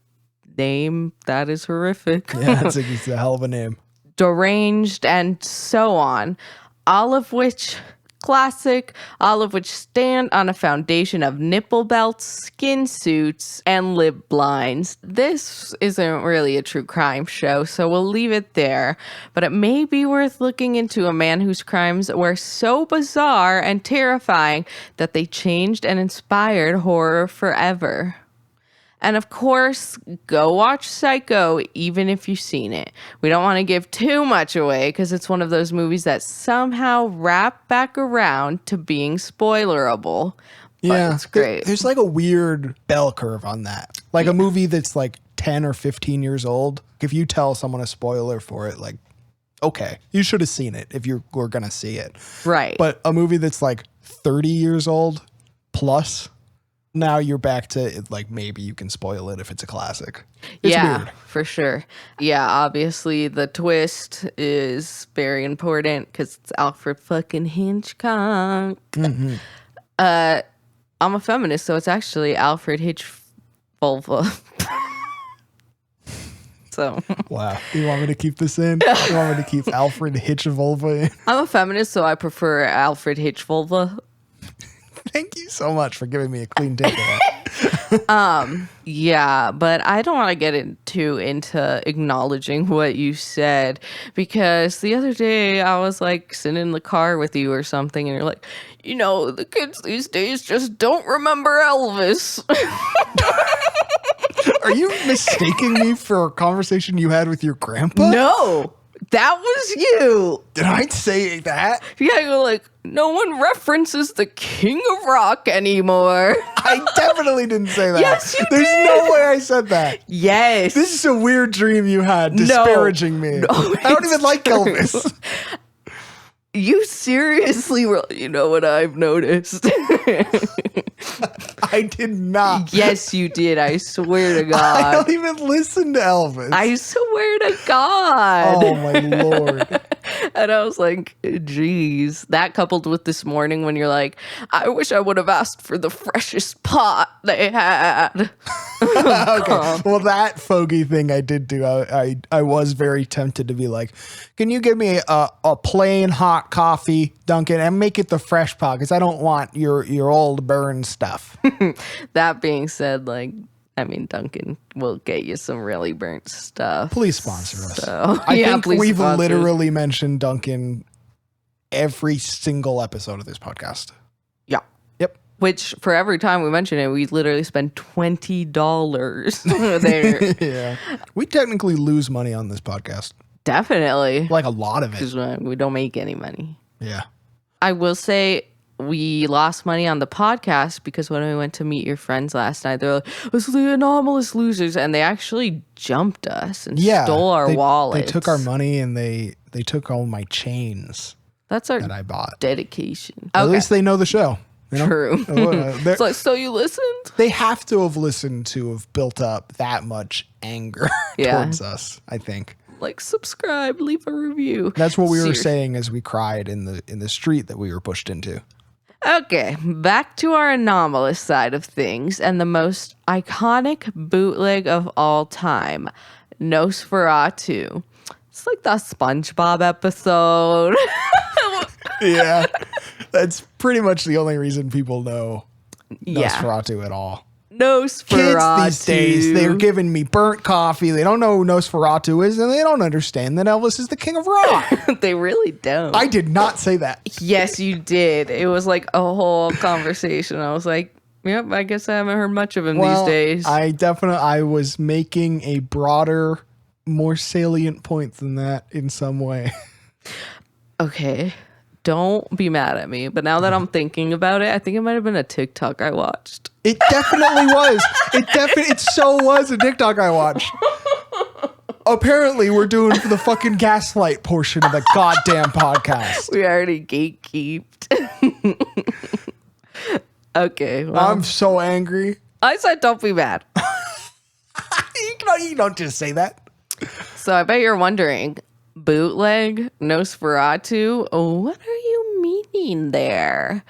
name that is horrific. Yeah, it's a hell of a name. Deranged, and so on. All of which classic, all of which stand on a foundation of nipple belts, skin suits, and lip blinds. This isn't really a true crime show, so we'll leave it there. But it may be worth looking into a man whose crimes were so bizarre and terrifying that they changed and inspired horror forever. And of course, go watch Psycho, even if you've seen it. We don't want to give too much away because it's one of those movies that somehow wrap back around to being spoilerable. Yeah, it's great. There's a weird bell curve on that. A movie that's 10 or 15 years old. If you tell someone a spoiler for it, okay, you should have seen it if you were going to see it. Right. But a movie that's 30 years old plus, now you're back to like maybe you can spoil it if it's a classic. It's weird. For sure. Yeah, obviously the twist is very important because it's Alfred fucking Hitchcock. Mm-hmm. I'm a feminist, so it's actually Alfred Hitchvulva. So wow. You want me to keep this in? You want me to keep Alfred Hitchvulva in? I'm a feminist, so I prefer Alfred Hitchvulva. Thank you so much for giving me a clean take of that. Yeah, but I don't want to get into acknowledging what you said, because the other day I was like sitting in the car with you or something, and you're like, the kids these days just don't remember Elvis. Are you mistaking me for a conversation you had with your grandpa? No, that was you. Did I say that? Yeah, you're like, no one references the King of Rock anymore. I definitely didn't say that. Yes, you There's did. no way I said that. Yes. This is a weird dream you had disparaging me. No, I don't even like Elvis. You seriously were, what I've noticed. I did not. Yes, you did. I swear to I God. don't even listen to Elvis. I swear to God. Oh my Lord. And I was like, geez. That coupled with this morning when you're like, I wish I would have asked for the freshest pot they had. Okay. Well, that fogey thing I did do. I was very tempted to be like, can you give me a plain hot coffee, Duncan, and make it the fresh pot, because I don't want your old burn stuff. That being said, Duncan will get you some really burnt stuff. Please sponsor us. So, I think we've sponsor. literally mentioned Duncan every single episode of this podcast. Yeah. Yep. Which, for every time we mention it, we literally spend $20 there. Yeah. We technically lose money on this podcast. Definitely. Like a lot of it. Because we don't make any money. Yeah. I will say we lost money on the podcast because when we went to meet your friends last night, they're like, it's the Anomalous losers. And they actually jumped us and stole our wallets. They took our money and they took all my chains. That's our that I bought. dedication. At least they know the show. True. It's like, so you listened? They have to have listened to have built up that much anger towards us, I think. Like, subscribe, leave a review. That's what we were saying as we cried in the street that we were pushed into. Okay, back to our Anomalous side of things and the most iconic bootleg of all time, Nosferatu. It's like the SpongeBob episode. Yeah, that's pretty much the only reason people know Nosferatu at all. Nosferatu. Kids these days, they're giving me burnt coffee. They don't know who Nosferatu is, and they don't understand that Elvis is the king of rock. They really don't. I did not say that. Yes, you did. It was like a whole conversation. I was like, yep, I guess I haven't heard much of him these days. I was making a broader, more salient point than that in some way. Okay. Don't be mad at me. But now that I'm thinking about it, I think it might have been a TikTok I watched. It definitely was. It so was a TikTok I watched. Apparently, we're doing the fucking gaslight portion of the goddamn podcast. We already gatekeeped. Okay. Well, I'm so angry. I said don't be mad. You don't just say that. So I bet you're wondering, bootleg Nosferatu? What are you meaning there?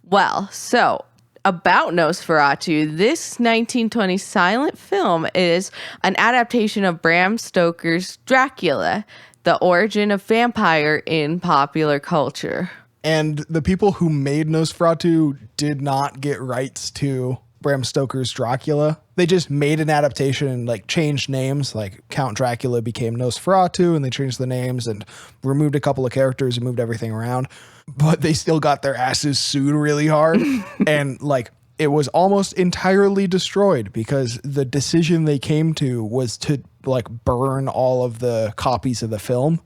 Well, so about Nosferatu, this 1920 silent film is an adaptation of Bram Stoker's Dracula, the origin of vampire in popular culture. And the people who made Nosferatu did not get rights to Bram Stoker's Dracula. They just made an adaptation and like changed names. Like Count Dracula became Nosferatu, and they changed the names and removed a couple of characters and moved everything around. But they still got their asses sued really hard. And like it was almost entirely destroyed because the decision they came to was to like burn all of the copies of the film.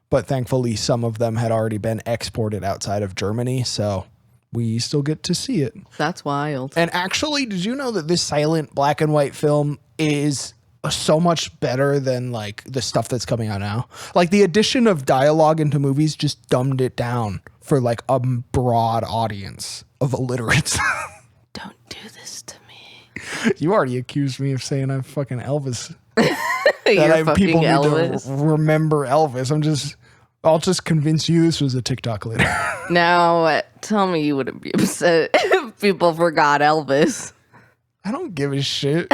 But thankfully, some of them had already been exported outside of Germany. So we still get to see it. That's wild. And actually, did you know that this silent black and white film is so much better than like the stuff that's coming out now? Like the addition of dialogue into movies just dumbed it down for like a broad audience of illiterates. Don't do this You already accused me of saying I'm fucking Elvis. People need Elvis. to remember Elvis. I'll just convince you this was a TikTok later. Now, tell me you wouldn't be upset if people forgot Elvis. I don't give a shit.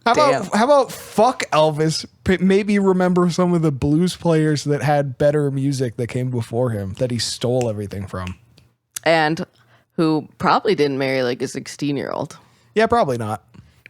How about fuck Elvis? Maybe remember some of the blues players that had better music that came before him that he stole everything from. And who probably didn't marry like a 16-year-old. Yeah, probably not.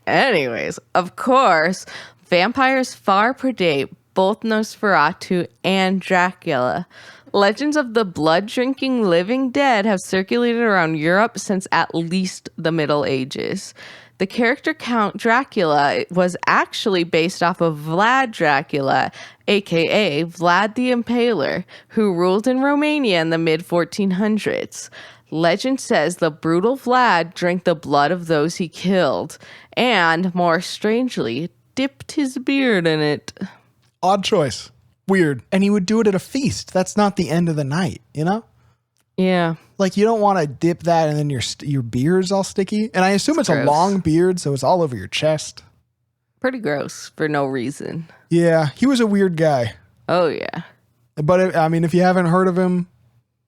Anyways, of course, vampires far predate both Nosferatu and Dracula. Legends of the blood-drinking living dead have circulated around Europe since at least the Middle Ages. The character Count Dracula was actually based off of Vlad Dracula, aka Vlad the Impaler, who ruled in Romania in the mid-1400s. Legend says the brutal Vlad drank the blood of those he killed, and, more strangely, dipped his beard in it. Odd choice. Weird. And he would do it at a feast. That's not the end of the night, you know? Yeah. Like, you don't want to dip that and then your beard's all sticky. And I assume it's a long beard, so it's all over your chest. Pretty gross for no reason. Yeah, he was a weird guy. Oh, yeah. But, I mean, if you haven't heard of him,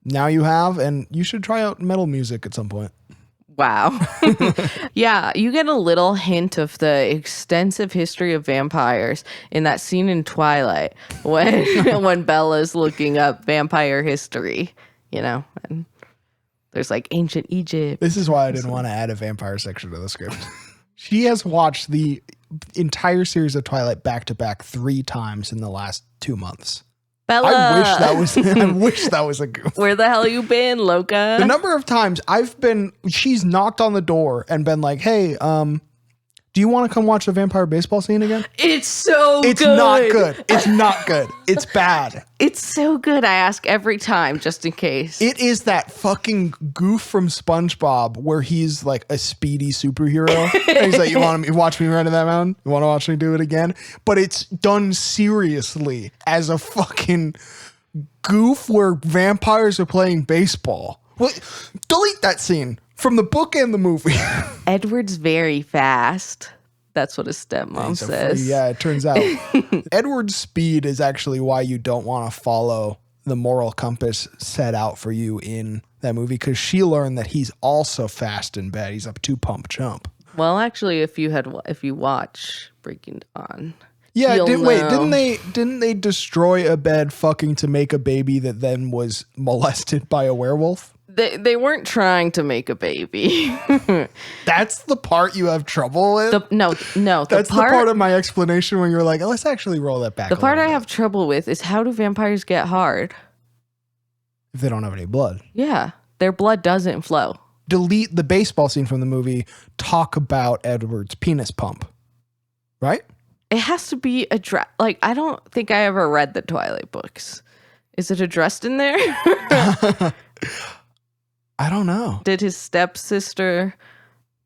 now you have, and you should try out metal music at some point. Wow. Yeah, you get a little hint of the extensive history of vampires in that scene in Twilight when Bella's looking up vampire history, you know, and there's like ancient Egypt. This is why I didn't want to add a vampire section to the script. She has watched the entire series of Twilight back to back 3 times in the last 2 months. Bella. I wish that was a goof. Where the hell you been, Loca? The number of times she's knocked on the door and been like, hey, do you want to come watch the vampire baseball scene again? It's not good. It's not good. It's bad. It's so good. I ask every time just in case. It is that fucking goof from SpongeBob where he's like a speedy superhero. And he's like, you want to watch me run to that mountain? You want to watch me do it again? But it's done seriously as a fucking goof where vampires are playing baseball. Well, delete that scene from the book and the movie. Edward's very fast. That's what his stepmom says. Yeah, it turns out. Edward's speed is actually why you don't want to follow the moral compass set out for you in that movie, because she learned that he's also fast in bed. He's up 2 pump jump. Well, actually, if you watch Breaking Dawn. Yeah, didn't they destroy a bed fucking to make a baby that then was molested by a werewolf? They weren't trying to make a baby. That's the part you have trouble with? No. That's the part of my explanation when you're like, oh, let's actually roll that back. The part I have trouble with is, how do vampires get hard? If they don't have any blood. Yeah, their blood doesn't flow. Delete the baseball scene from the movie. Talk about Edward's penis pump. Right? It has to be addressed. Like, I don't think I ever read the Twilight books. Is it addressed in there? I don't know. Did his stepsister,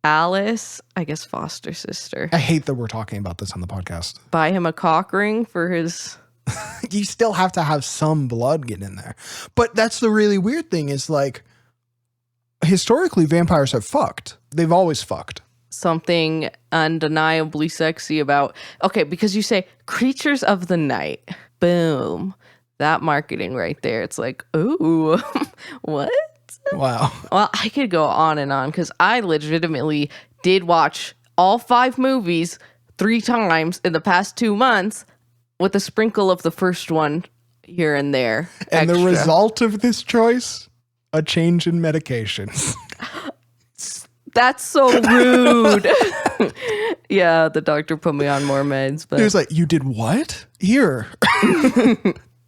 Alice, I guess foster sister, I hate that we're talking about this on the podcast. buy him a cock ring for his... You still have to have some blood get in there. But that's the really weird thing is, like, historically, vampires have fucked. They've always fucked. Something undeniably sexy about... Okay, because you say creatures of the night. Boom. That marketing right there. It's like, ooh, what? Wow. Well, I could go on and on because I legitimately did watch all 5 movies 3 times in the past 2 months with a sprinkle of the first one here and there. And extra. the result of this choice? A change in medications. That's so rude. Yeah, the doctor put me on more meds. But he was like, you did what? Here.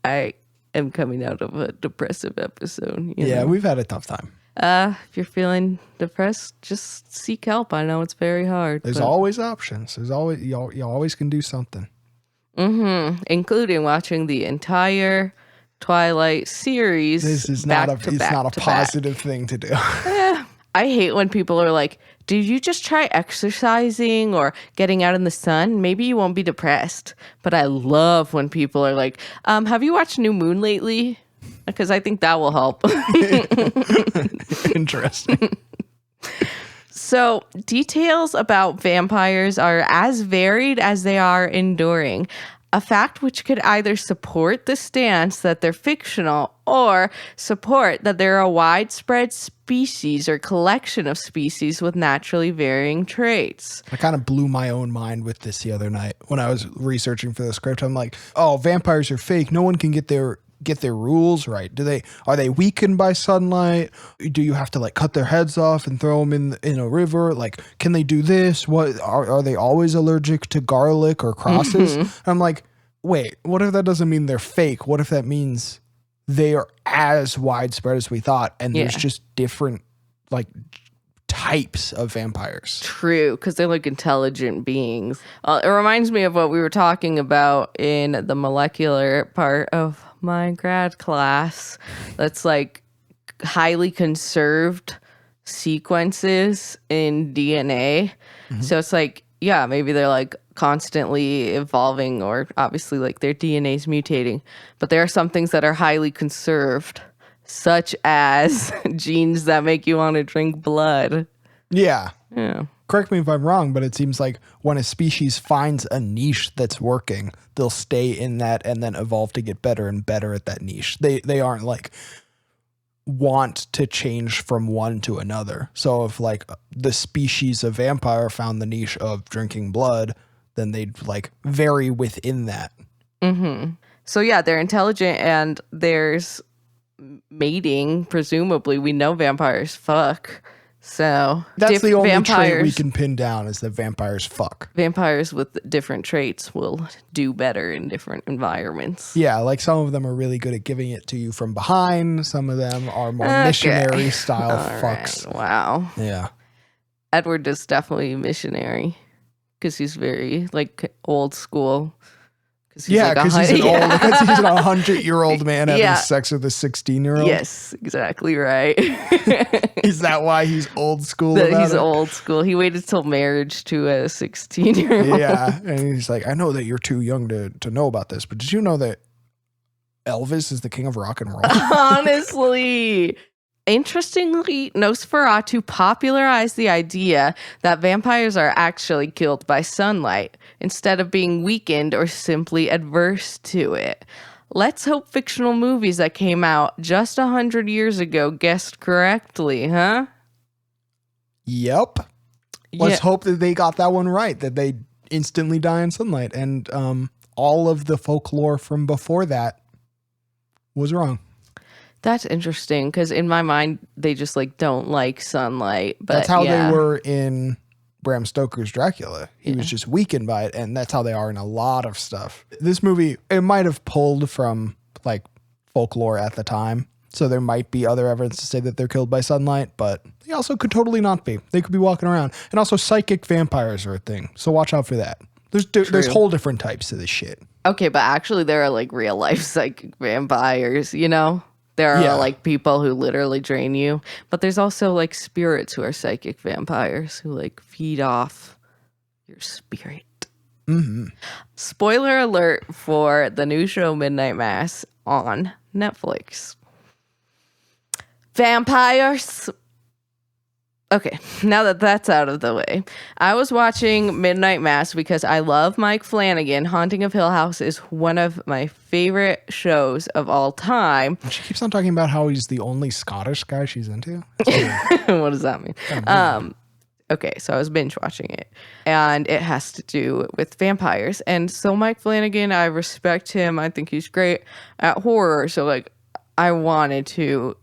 I am coming out of a depressive episode. You know? We've had a tough time. If you're feeling depressed, just seek help. I know it's very hard. There's always options. There's always you always can do something. Including watching the entire Twilight series. This is not a positive thing to do. I hate when people are like, did you just try exercising or getting out in the sun? Maybe you won't be depressed. But I love when people are like, have you watched New Moon lately? Because I think that will help. Interesting. So, details about vampires are as varied as they are enduring, a fact which could either support the stance that they're fictional or support that they're a widespread species or collection of species with naturally varying traits. I kind of blew my own mind with this the other night when I was researching for the script. I'm like, oh, vampires are fake. No one can get their rules right. Are they weakened by sunlight? Do you have to like cut their heads off and throw them in a river? Like, can they do this? What are they always allergic to garlic or crosses? I'm like, wait, what if that doesn't mean they're fake? What if that means they are as widespread as we thought and there's just different like types of vampires? True, because they're like intelligent beings. It reminds me of what we were talking about in the molecular part of my grad class. That's like highly conserved sequences in DNA. So it's like, yeah, maybe they're like constantly evolving, or obviously like their DNA's mutating, but there are some things that are highly conserved, such as genes that make you want to drink blood. Yeah. Yeah. Correct me if I'm wrong, but it seems like when a species finds a niche that's working, they'll stay in that and then evolve to get better and better at that niche. They aren't like want to change from one to another. So if like the species of vampire found the niche of drinking blood, then they'd like vary within that. So yeah, they're intelligent and there's mating. Presumably, we know vampires fuck. So that's the only trait we can pin down is that vampires fuck. Vampires with different traits will do better in different environments. Yeah, like some of them are really good at giving it to you from behind. Some of them are more missionary style fucks. Right. Wow. Yeah. Edward is definitely missionary because he's very like old school. Yeah, because he's an 100-year-old man having sex with a 16-year-old. Yes, exactly right. Is that why he's old school? He's old school. He waited till marriage to a 16-year-old. Yeah, and he's like, I know that you're too young to know about this, but did you know that Elvis is the king of rock and roll? Honestly. Interestingly, Nosferatu popularized the idea that vampires are actually killed by sunlight instead of being weakened or simply adverse to it. Let's hope fictional movies that came out just 100 years ago guessed correctly, huh? Yep. Let's hope that they got that one right, that they instantly die in sunlight. And all of the folklore from before that was wrong. That's interesting because in my mind, they just like don't like sunlight. But that's how they were in Bram Stoker's Dracula. He was just weakened by it, and that's how they are in a lot of stuff. This movie, it might have pulled from like folklore at the time, so there might be other evidence to say that they're killed by sunlight, but they also could totally not be. They could be walking around. And also psychic vampires are a thing, so watch out for that. There's whole different types to this shit. Okay, but actually there are like real life psychic vampires, you know? There are like people who literally drain you, but there's also like spirits who are psychic vampires who like feed off your spirit. Spoiler alert for the new show Midnight Mass on Netflix. Vampires. Okay, now that that's out of the way, I was watching Midnight Mass because I love Mike Flanagan. Haunting of Hill House is one of my favorite shows of all time. She keeps on talking about how he's the only Scottish guy she's into. What does that mean? Okay, so I was binge watching it, and it has to do with vampires. And so Mike Flanagan, I respect him. I think he's great at horror. So like, I wanted to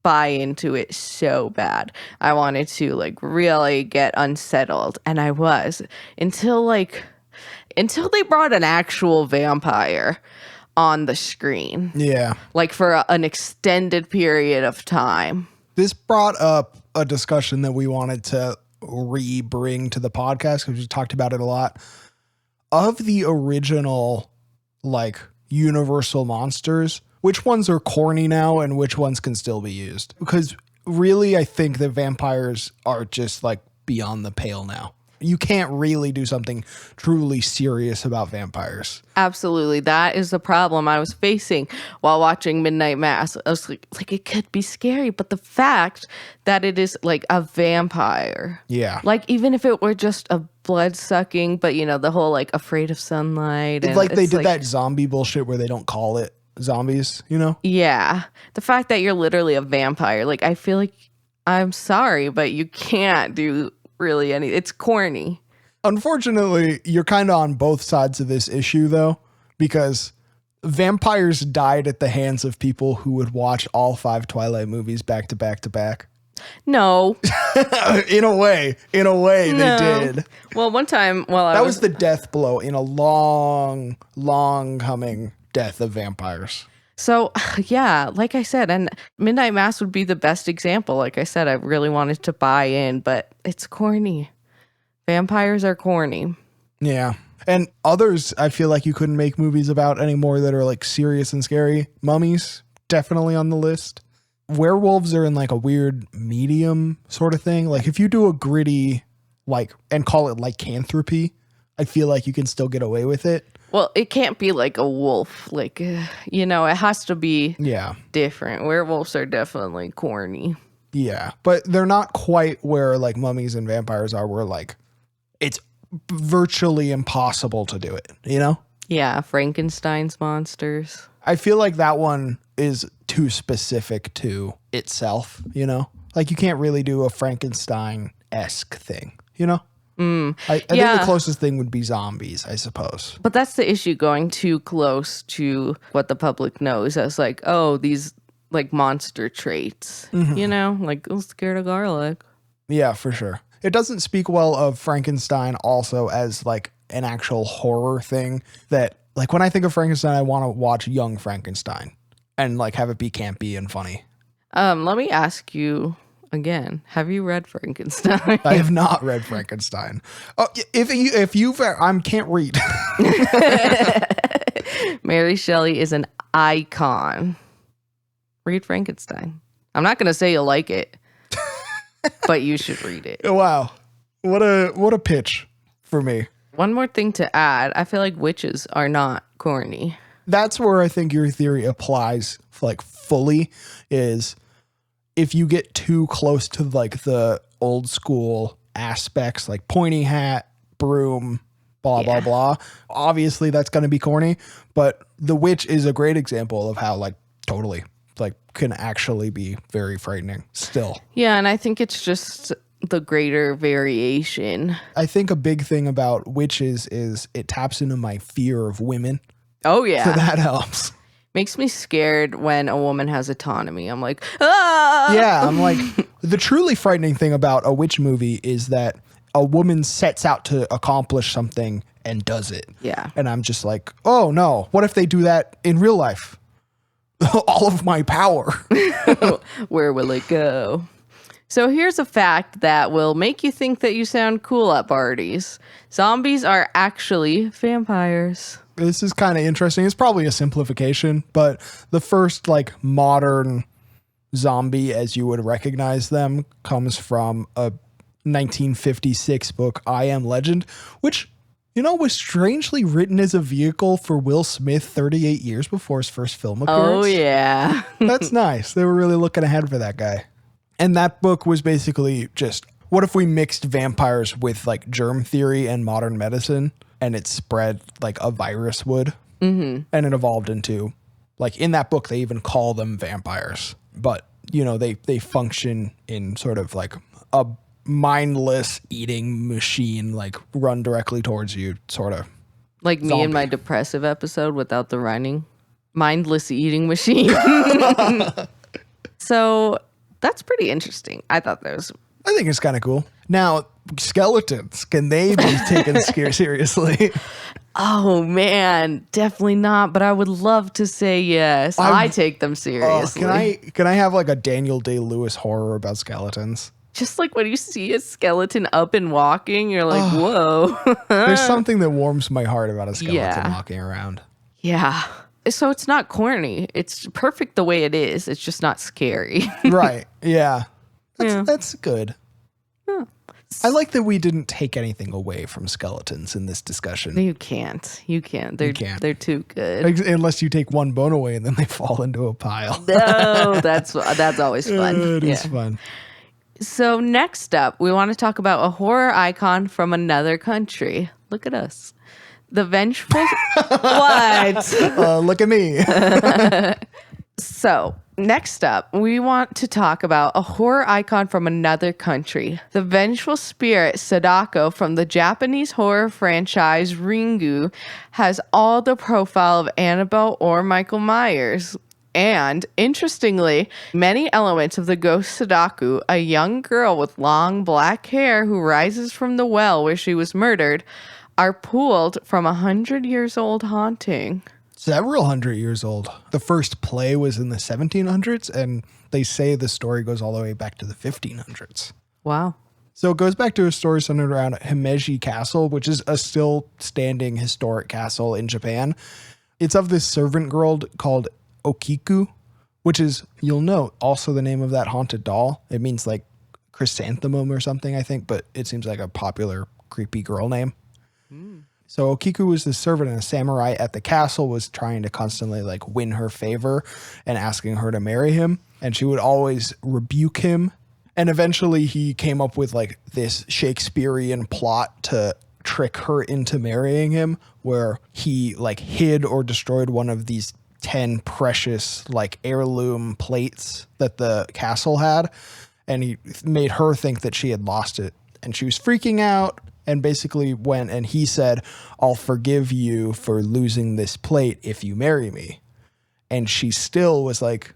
buy into it so bad. I wanted to like really get unsettled, and I was until they brought an actual vampire on the screen. Yeah. Like for an extended period of time. This brought up a discussion that we wanted to re-bring to the podcast because we talked about it a lot. Of the original like Universal monsters, which ones are corny now and which ones can still be used? Because really, I think that vampires are just like beyond the pale now. you can't really do something truly serious about vampires. Absolutely. That is the problem I was facing while watching Midnight Mass. I was like, it could be scary, but the fact that it is like a vampire. Yeah. Like, even if it were just a blood sucking, but the whole like afraid of sunlight. And like they did that zombie bullshit where they don't call it zombies, Yeah. The fact that you're literally a vampire. Like, I feel like, I'm sorry, but you can't do really anything. It's corny. Unfortunately, you're kind of on both sides of this issue, though, because vampires died at the hands of people who would watch all 5 Twilight movies back to back to back. No. In a way, they did. Well, one time that was the death blow in a long, long coming death of vampires. So, yeah, like I said, and Midnight Mass would be the best example. Like I said, I really wanted to buy in, but it's corny. Vampires are corny. Yeah. And others, I feel like you couldn't make movies about anymore that are like serious and scary. Mummies, definitely on the list. Werewolves are in like a weird medium sort of thing. Like if you do a gritty, and call it lycanthropy, I feel like you can still get away with it. Well, it can't be like a wolf. Like, it has to be different. Werewolves are definitely corny. Yeah, but they're not quite where like mummies and vampires are, where like it's virtually impossible to do it, Yeah, Frankenstein's monsters. I feel like that one is too specific to itself, Like you can't really do a Frankenstein-esque thing, I think the closest thing would be zombies, I suppose. But that's the issue, going too close to what the public knows as like, oh, these like monster traits, like scared of garlic. Yeah, for sure. It doesn't speak well of Frankenstein also as like an actual horror thing that like when I think of Frankenstein, I want to watch Young Frankenstein and like have it be campy and funny. Let me ask you again, have you read Frankenstein? I have not read Frankenstein. Oh, if you've, I can't read. Mary Shelley is an icon. Read Frankenstein. I'm not going to say you'll like it, but you should read it. Wow. What a pitch for me. One more thing to add. I feel like witches are not corny. That's where I think your theory applies like fully is if you get too close to like the old school aspects, like pointy hat, broom, blah, blah, blah. Obviously that's going to be corny, but the witch is a great example of how like totally like can actually be very frightening still. Yeah. And I think it's just the greater variation. I think a big thing about witches is it taps into my fear of women. Oh yeah. So that helps. Makes me scared when a woman has autonomy. I'm like, ah! Yeah, I'm like, the truly frightening thing about a witch movie is that a woman sets out to accomplish something and does it. Yeah. And I'm just like, oh no, what if they do that in real life? All of my power. Where will it go? So here's a fact that will make you think that you sound cool at parties. Zombies are actually vampires. This is kind of interesting. It's probably a simplification, but the first like modern zombie as you would recognize them comes from a 1956 book, I Am Legend, which, was strangely written as a vehicle for Will Smith 38 years before his first film appearance. Oh, yeah. That's nice. They were really looking ahead for that guy. And that book was basically just, what if we mixed vampires with like germ theory and modern medicine? And it spread like a virus would. Mm-hmm. And it evolved into, like in that book, they even call them vampires. But, they function in sort of like a mindless eating machine, like run directly towards you, sort of. Like zombie. Me in my depressive episode without the running. Mindless eating machine. So that's pretty interesting. I thought that was... I think it's kind of cool. Now, skeletons, can they be taken seriously? Oh, man, definitely not. But I would love to say yes. I take them seriously. Can I have like a Daniel Day-Lewis horror about skeletons? Just like when you see a skeleton up and walking, you're like, whoa. There's something that warms my heart about a skeleton walking around. Yeah. So it's not corny. It's perfect the way it is. It's just not scary. Right. Yeah. That's good. Yeah. I like that we didn't take anything away from skeletons in this discussion. You can't. They're too good. Unless you take one bone away and then they fall into a pile. No, that's always fun. It is fun. So next up, we want to talk about a horror icon from another country. Look at us. The vengeful... What? Look at me. So, next up, we want to talk about a horror icon from another country. The vengeful spirit Sadako from the Japanese horror franchise Ringu has all the profile of Annabelle or Michael Myers. And, interestingly, many elements of the ghost Sadako, a young girl with long black hair who rises from the well where she was murdered, are pulled from 100 years old haunting. Several hundred years old. The first play was in the 1700s, and they say the story goes all the way back to the 1500s. Wow. So it goes back to a story centered around Himeji Castle, which is a still standing historic castle in Japan. It's of this servant girl called Okiku, which is, you'll note, also the name of that haunted doll. It means like chrysanthemum or something, I think, but it seems like a popular creepy girl name. So Okiku was the servant, and a samurai at the castle was trying to constantly like win her favor and asking her to marry him. And she would always rebuke him. And eventually he came up with like this Shakespearean plot to trick her into marrying him, where he like hid or destroyed one of these 10 precious like heirloom plates that the castle had. And he made her think that she had lost it. And she was freaking out. And basically went and he said, I'll forgive you for losing this plate if you marry me. And she still was like,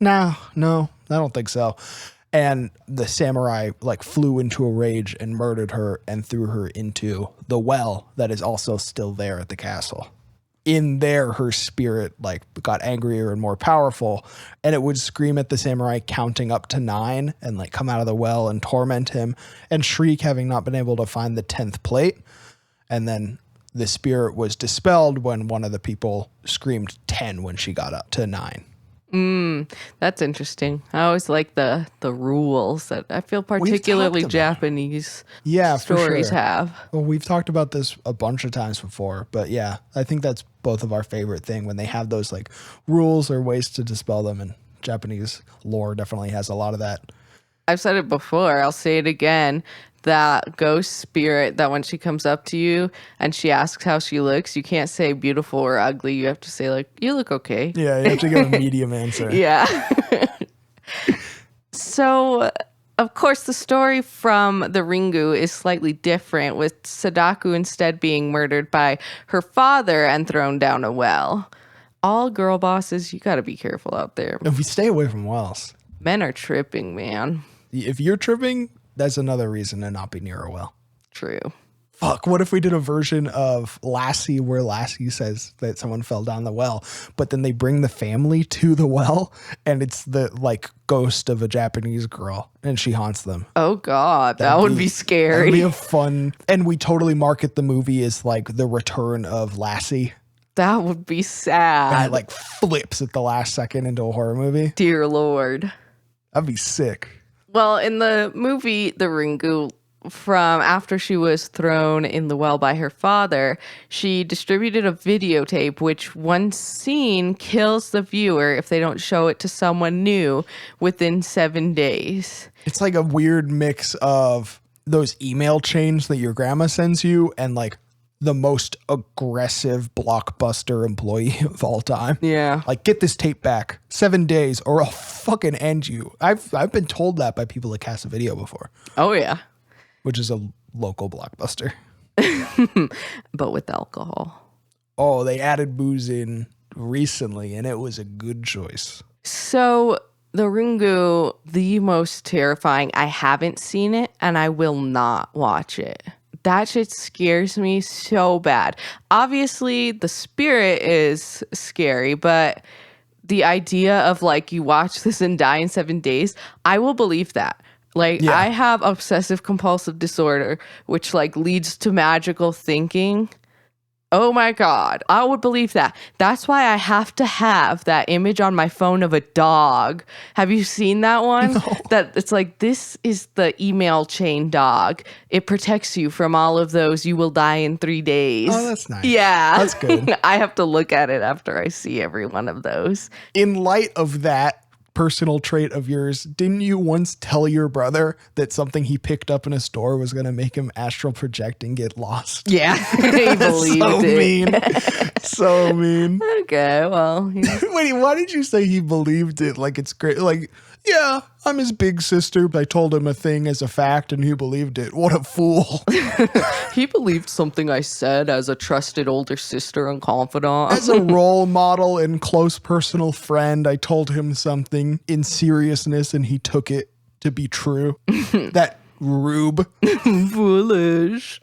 no, I don't think so. And the samurai like flew into a rage and murdered her and threw her into the well that is also still there at the castle. In there, her spirit like got angrier and more powerful, and it would scream at the samurai counting up to 9 and like come out of the well and torment him and shriek, having not been able to find the 10th plate. And then the spirit was dispelled when one of the people screamed 10 when she got up to 9. That's interesting. I always like the rules that I feel particularly Japanese stories have. Well, we've talked about this a bunch of times before, but yeah, I think that's both of our favorite thing when they have those like rules or ways to dispel them, and Japanese lore definitely has a lot of that. I've said it before, I'll say it again. That ghost spirit that when she comes up to you and she asks how she looks, you can't say beautiful or ugly. You have to say like, you look okay. Yeah, you have to give a medium answer. Yeah. So, of course, the story from the Ringu is slightly different, with Sadako instead being murdered by her father and thrown down a well. All girl bosses, you got to be careful out there. If we stay away from wells. Men are tripping, man. If you're tripping, that's another reason to not be near a well. True. Fuck, what if we did a version of Lassie where Lassie says that someone fell down the well, but then they bring the family to the well and it's the like ghost of a Japanese girl and she haunts them. Oh God, that would be scary. That would be a fun, and we totally market the movie as like the return of Lassie. That would be sad. And it like flips at the last second into a horror movie. Dear Lord. That'd be sick. Well, in the movie The Ringu, from after she was thrown in the well by her father, she distributed a videotape which one scene kills the viewer if they don't show it to someone new within 7 days. It's like a weird mix of those email chains that your grandma sends you and like the most aggressive Blockbuster employee of all time. Yeah. Like, get this tape back. 7 days or I'll fucking end you. I've been told that by people at Casa Video before. Oh, yeah. Which is a local Blockbuster. But with alcohol. Oh, they added booze in recently and it was a good choice. So the Ringu, the most terrifying. I haven't seen it and I will not watch it. That shit scares me so bad. Obviously, the spirit is scary, but the idea of like you watch this and die in 7 days, I will believe that. Like, yeah. I have obsessive compulsive disorder, which like leads to magical thinking. Oh my God. I would believe that. That's why I have to have that image on my phone of a dog. Have you seen that one? No. That it's like, this is the email chain dog. It protects you from all of those. You will die in 3 days. Oh, that's nice. Yeah. That's good. I have to look at it after I see every one of those. In light of that personal trait of yours, didn't you once tell your brother that something he picked up in a store was going to make him astral project and get lost? Yeah. He believed So it. mean. So mean. Okay, well. Wait, why did you say he believed it? Like, it's great. Like, yeah, I'm his big sister, but I told him a thing as a fact and he believed it. What a fool. He believed something I said as a trusted older sister and confidant. As a role model and close personal friend, I told him something in seriousness and he took it to be true. That rube. Foolish.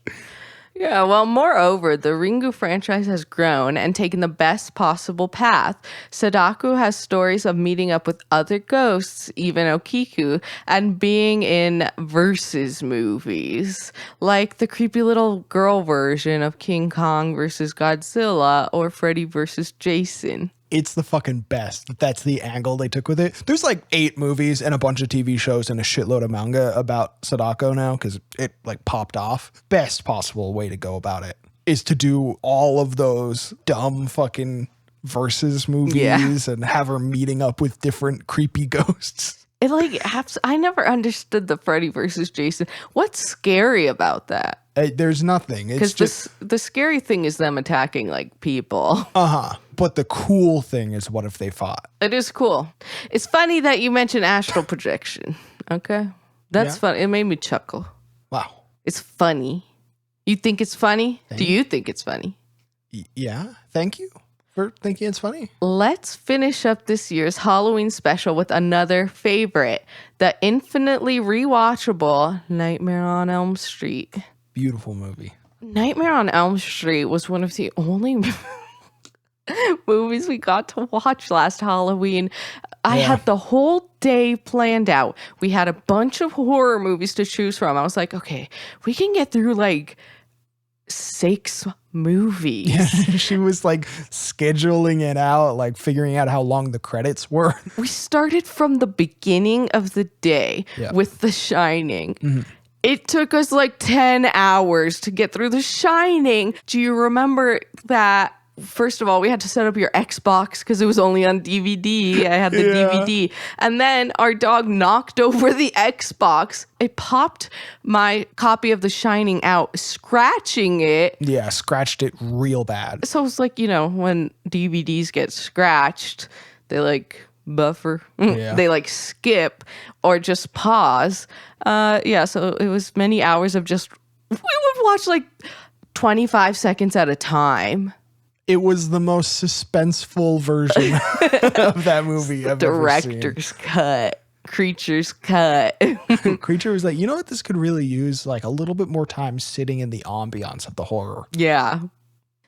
Yeah, well, moreover, the Ringu franchise has grown and taken the best possible path. Sadako has stories of meeting up with other ghosts, even Okiku, and being in versus movies, like the creepy little girl version of King Kong versus Godzilla or Freddy versus Jason. It's the fucking best. That's the angle they took with it. There's like 8 movies and a bunch of TV shows and a shitload of manga about Sadako now because it like popped off. Best possible way to go about it is to do all of those dumb fucking versus movies and have her meeting up with different creepy ghosts. It like I never understood the Freddy versus Jason. What's scary about that? There's nothing. It's just the scary thing is them attacking like people. But the cool thing is, what if they fought? It is cool. It's funny that you mentioned astral projection. Okay, that's fun. It made me chuckle. Wow. It's funny. You think it's funny? Do you think it's funny? Yeah. Thank you for thinking it's funny. Let's finish up this year's Halloween special with another favorite, the infinitely rewatchable Nightmare on Elm Street. Beautiful movie. Nightmare on Elm Street was one of the only movies we got to watch last Halloween. I had the whole day planned out. We had a bunch of horror movies to choose from. I was like, okay, we can get through like 6 movies. Yeah, she was like scheduling it out, like figuring out how long the credits were. We started from the beginning of the day with The Shining. Mm-hmm. It took us like 10 hours to get through The Shining. Do you remember that? First of all, we had to set up your Xbox because it was only on DVD. I had the DVD. And then our dog knocked over the Xbox. It popped my copy of The Shining out, scratching it. Yeah, scratched it real bad. So it's like, when DVDs get scratched, they like buffer. They like skip or just pause. So it was many hours of just, we would watch like 25 seconds at a time. It was the most suspenseful version of that movie I've Director's cut. Creature's cut. Creature was like, you know what? This could really use like a little bit more time sitting in the ambiance of the horror. Yeah.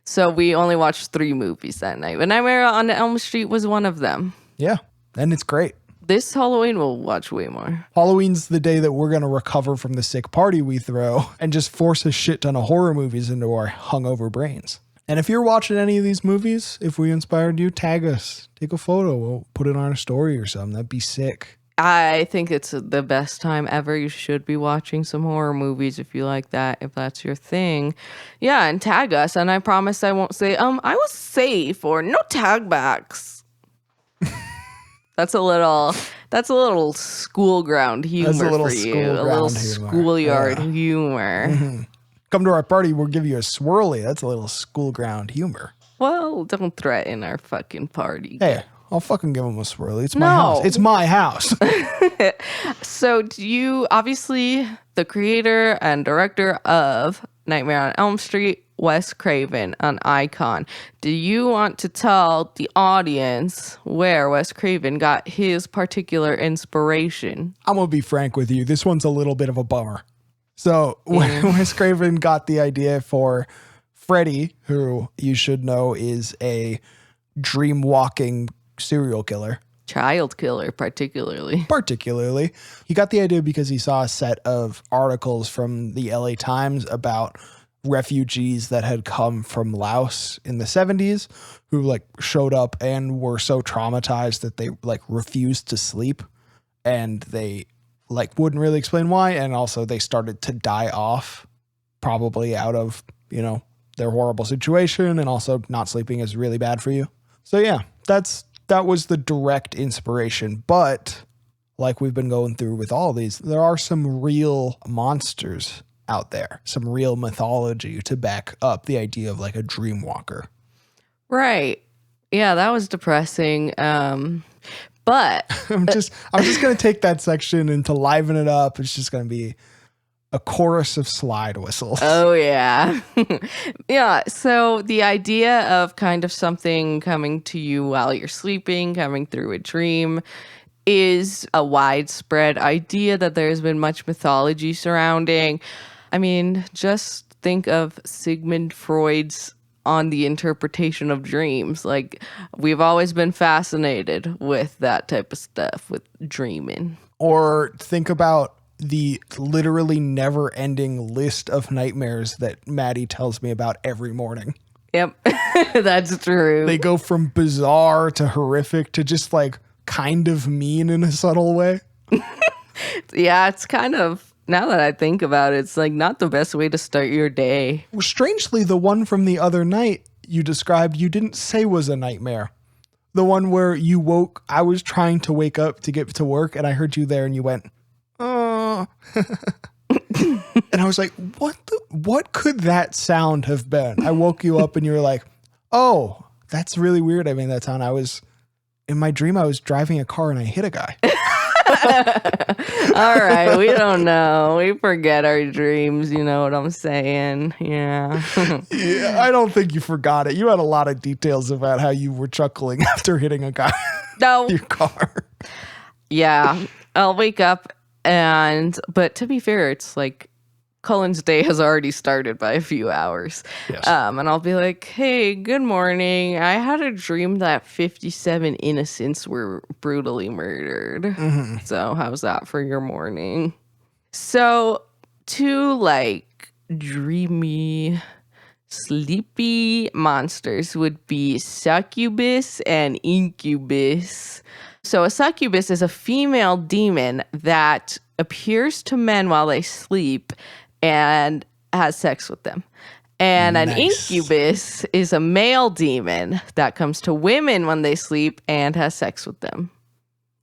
So we only watched 3 movies that night. But Nightmare on Elm Street was one of them. Yeah. And it's great. This Halloween, we'll watch way more. Halloween's the day that we're going to recover from the sick party we throw and just force a shit ton of horror movies into our hungover brains. And if you're watching any of these movies, if we inspired you, tag us. Take a photo. We'll put it on a story or something. That'd be sick. I think it's the best time ever. You should be watching some horror movies if you like that, if that's your thing. Yeah, and tag us. And I promise I won't say, I was safe or no tag backs. That's a little school ground humor for you. A little schoolyard humor. Mm-hmm. Come to our party, we'll give you a swirly. That's a little school ground humor. Well, don't threaten our fucking party. Hey, I'll fucking give them a swirly. It's my house. It's my house. So do you, obviously, the creator and director of Nightmare on Elm Street, Wes Craven, an icon. Do you want to tell the audience where Wes Craven got his particular inspiration? I'm going to be frank with you. This one's a little bit of a bummer. So when Wes Craven got the idea for Freddy, who you should know is a dream-walking serial killer. Child killer, particularly. He got the idea because he saw a set of articles from the LA Times about refugees that had come from Laos in the 70s who like showed up and were so traumatized that they like refused to sleep, and they like wouldn't really explain why. And also they started to die off, probably out of, you know, their horrible situation, and also not sleeping is really bad for you. So yeah, that was the direct inspiration. But like we've been going through with all these, there are some real monsters out there, some real mythology to back up the idea of like a dream walker. Right. Yeah, that was depressing. But I'm just going to take that section and to liven it up, it's just going to be a chorus of slide whistles. Oh, yeah. Yeah. So the idea of kind of something coming to you while you're sleeping, coming through a dream, is a widespread idea that there's been much mythology surrounding. I mean, just think of Sigmund Freud's On the Interpretation of Dreams. Like, we've always been fascinated with that type of stuff, with dreaming. Or think about the literally never-ending list of nightmares that Maddie tells me about every morning. Yep, that's true. They go from bizarre to horrific to just like kind of mean in a subtle way. Yeah, it's kind of, now that I think about it, it's like not the best way to start your day. Well, strangely, the one from the other night you described, you didn't say was a nightmare. The one where you woke, I was trying to wake up to get to work and I heard you there and you went, oh. And I was like, what could that sound have been? I woke you up and you were like, oh, that's really weird. I mean, that sound, in my dream, I was driving a car and I hit a guy. All right, we don't know. We forget our dreams, you know what I'm saying? Yeah. Yeah, I don't think you forgot it. You had a lot of details about how you were chuckling after hitting a guy No. in your car. Yeah, I'll wake up but to be fair, it's like Cullen's day has already started by a few hours. Yes. And I'll be like, hey, good morning. I had a dream that 57 innocents were brutally murdered. Mm-hmm. So how's that for your morning? So two like dreamy, sleepy monsters would be succubus and incubus. So a succubus is a female demon that appears to men while they sleep and has sex with them. And an incubus is a male demon that comes to women when they sleep and has sex with them.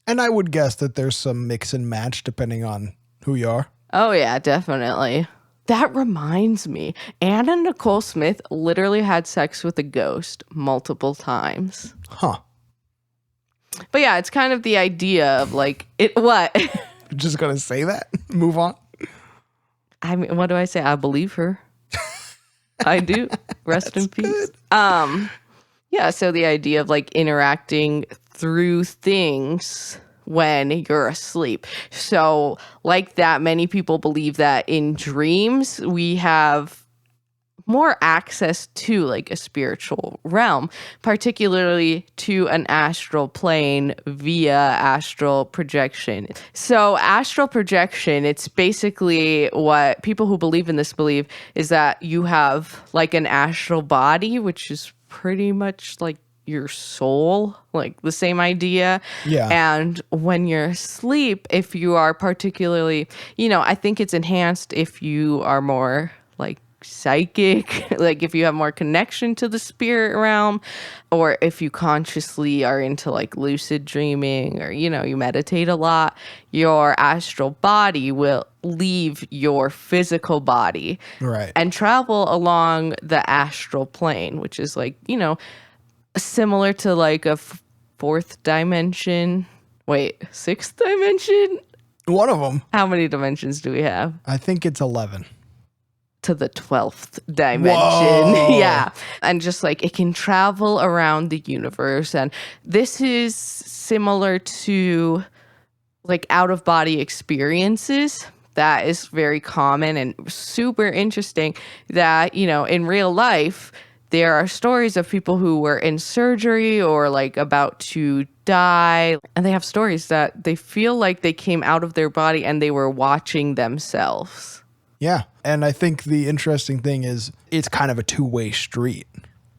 And I would guess that there's some mix and match depending on who you are. Oh, yeah, definitely. That reminds me, Anna Nicole Smith literally had sex with a ghost multiple times. Huh. But yeah, it's kind of the idea of like, what? You're just going to say that? Move on? I mean, what do I say? I believe her. I do. Rest in peace. Yeah, so the idea of like interacting through things when you're asleep. So like that, many people believe that in dreams we have more access to like a spiritual realm, particularly to an astral plane via astral projection. So astral projection, it's basically what people who believe in this believe is that you have like an astral body, which is pretty much like your soul, like the same idea. Yeah. And when you're asleep, if you are particularly, I think it's enhanced if you are more like psychic, like if you have more connection to the spirit realm, or if you consciously are into like lucid dreaming, or you meditate a lot, your astral body will leave your physical body, right, and travel along the astral plane, which is like similar to like a fourth dimension. Wait, sixth dimension? One of them. How many dimensions do we have? I think it's 11. To the 12th dimension. Whoa. Yeah. And just like it can travel around the universe. And this is similar to like out of body experiences. That is very common and super interesting that, in real life, there are stories of people who were in surgery or like about to die. And they have stories that they feel like they came out of their body and they were watching themselves. Yeah. And I think the interesting thing is it's kind of a two-way street.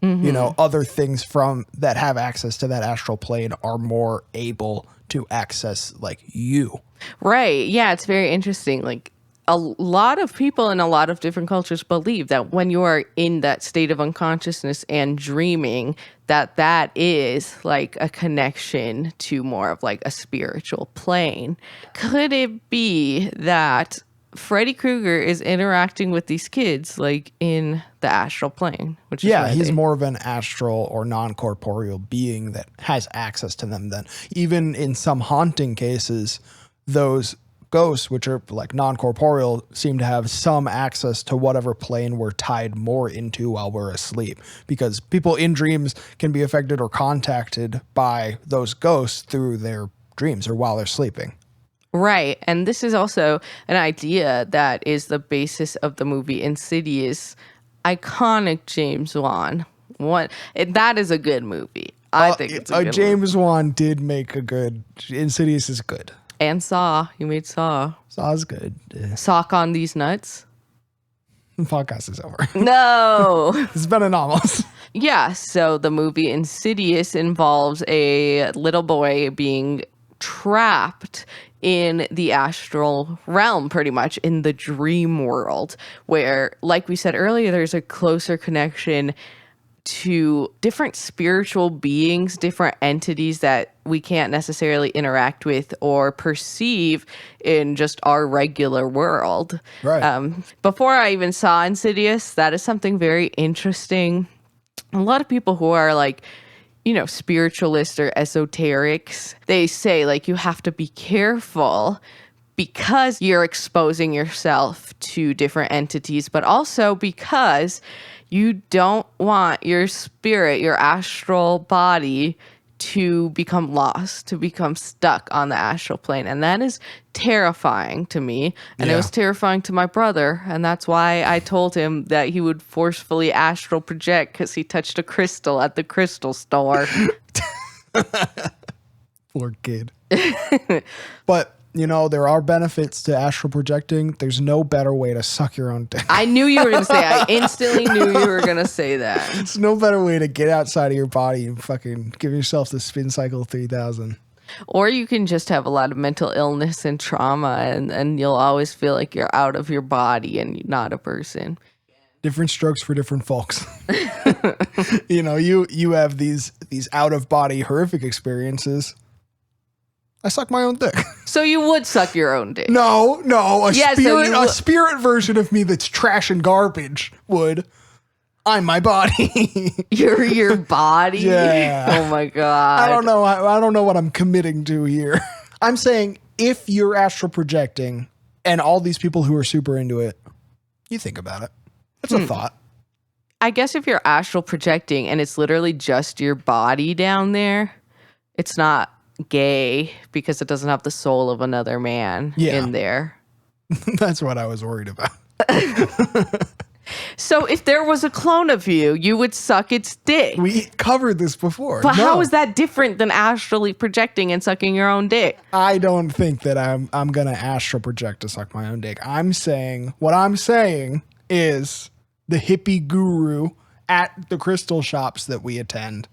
You know, other things from that have access to that astral plane are more able to access like you. Right. Yeah, it's very interesting. Like a lot of people in a lot of different cultures believe that when you are in that state of unconsciousness and dreaming, that is like a connection to more of like a spiritual plane. Could it be that Freddy Krueger is interacting with these kids like in the astral plane? Which is He's more of an astral or non-corporeal being that has access to them than even in some haunting cases, those ghosts, which are like non-corporeal, seem to have some access to whatever plane we're tied more into while we're asleep, because people in dreams can be affected or contacted by those ghosts through their dreams or while they're sleeping. Right. And this is also an idea that is the basis of the movie Insidious, iconic James Wan. That is a good movie. I think it's a good James Wan did make a good, Insidious is good. And Saw. You made Saw. Saw's good. Sock on these nuts. The podcast is over. No. It's been anomalous. Yeah. So the movie Insidious involves a little boy being trapped in the astral realm, pretty much in the dream world, where, like we said earlier, there's a closer connection to different spiritual beings, different entities that we can't necessarily interact with or perceive in just our regular world. Right. Before I even saw Insidious, that is something very interesting. A lot of people who are like, you know, spiritualists or esoterics, they say like you have to be careful because you're exposing yourself to different entities, but also because you don't want your spirit, your astral body to become lost, to become stuck on the astral plane. And that is terrifying to me. And it was terrifying to my brother. And that's why I told him that he would forcefully astral project because he touched a crystal at the crystal store. Poor kid. But, you know, there are benefits to astral projecting. There's no better way to suck your own dick. I knew you were going to say, I instantly knew you were going to say that. There's no better way to get outside of your body and fucking give yourself the spin cycle 3000. Or you can just have a lot of mental illness and trauma and you'll always feel like you're out of your body and not a person. Different strokes for different folks. You know, you have these out of body horrific experiences. I suck my own dick. So you would suck your own dick? No, a a spirit version of me that's trash and garbage would. I'm my body. You're your body? Yeah. Oh my God. I don't know. I don't know what I'm committing to here. I'm saying if you're astral projecting and all these people who are super into it, you think about it. It's a thought. I guess if you're astral projecting and it's literally just your body down there, it's not gay because it doesn't have the soul of another man in there. That's what I was worried about. So if there was a clone of you, you would suck its dick. We covered this before. But how is that different than astrally projecting and sucking your own dick? I don't think that I'm gonna astral project to suck my own dick. What I'm saying is the hippie guru at the crystal shops that we attend,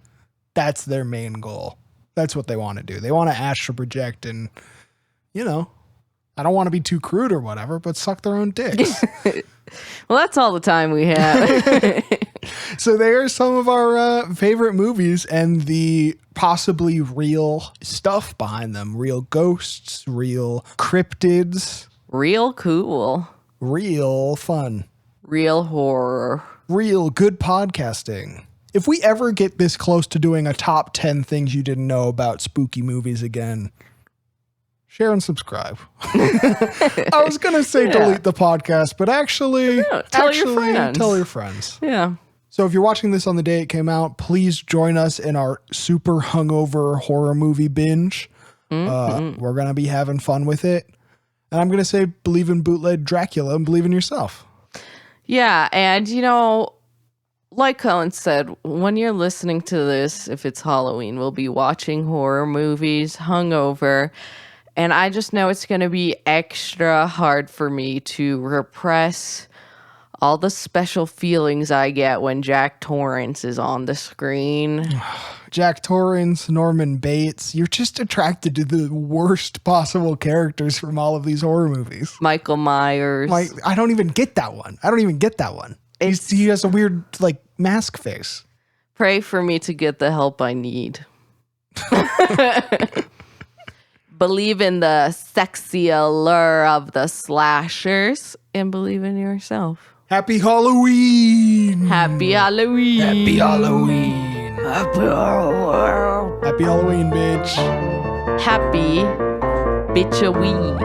that's their main goal. That's what they want to do. They want to astral project and, you know, I don't want to be too crude or whatever, but suck their own dicks. Well, that's all the time we have. So there are some of our favorite movies and the possibly real stuff behind them. Real ghosts, real cryptids. Real cool. Real fun. Real horror. Real good podcasting. If we ever get this close to doing a top 10 things you didn't know about spooky movies again, share and subscribe. I was going to say delete the podcast, but actually, tell your friends. Yeah. So if you're watching this on the day it came out, please join us in our super hungover horror movie binge. We're going to be having fun with it. And I'm going to say believe in bootleg Dracula and believe in yourself. Yeah. And, you know, like Colin said, when you're listening to this, if it's Halloween, we'll be watching horror movies hungover. And I just know it's going to be extra hard for me to repress all the special feelings I get when Jack Torrance is on the screen. Jack Torrance, Norman Bates. You're just attracted to the worst possible characters from all of these horror movies. Michael Myers. I don't even get that one. He has a weird, like, mask face. Pray for me to get the help I need. Believe in the sexy allure of the slashers and believe in yourself. Happy Halloween! Happy Halloween! Happy Halloween! Happy Halloween, bitch! Happy Bitchaween.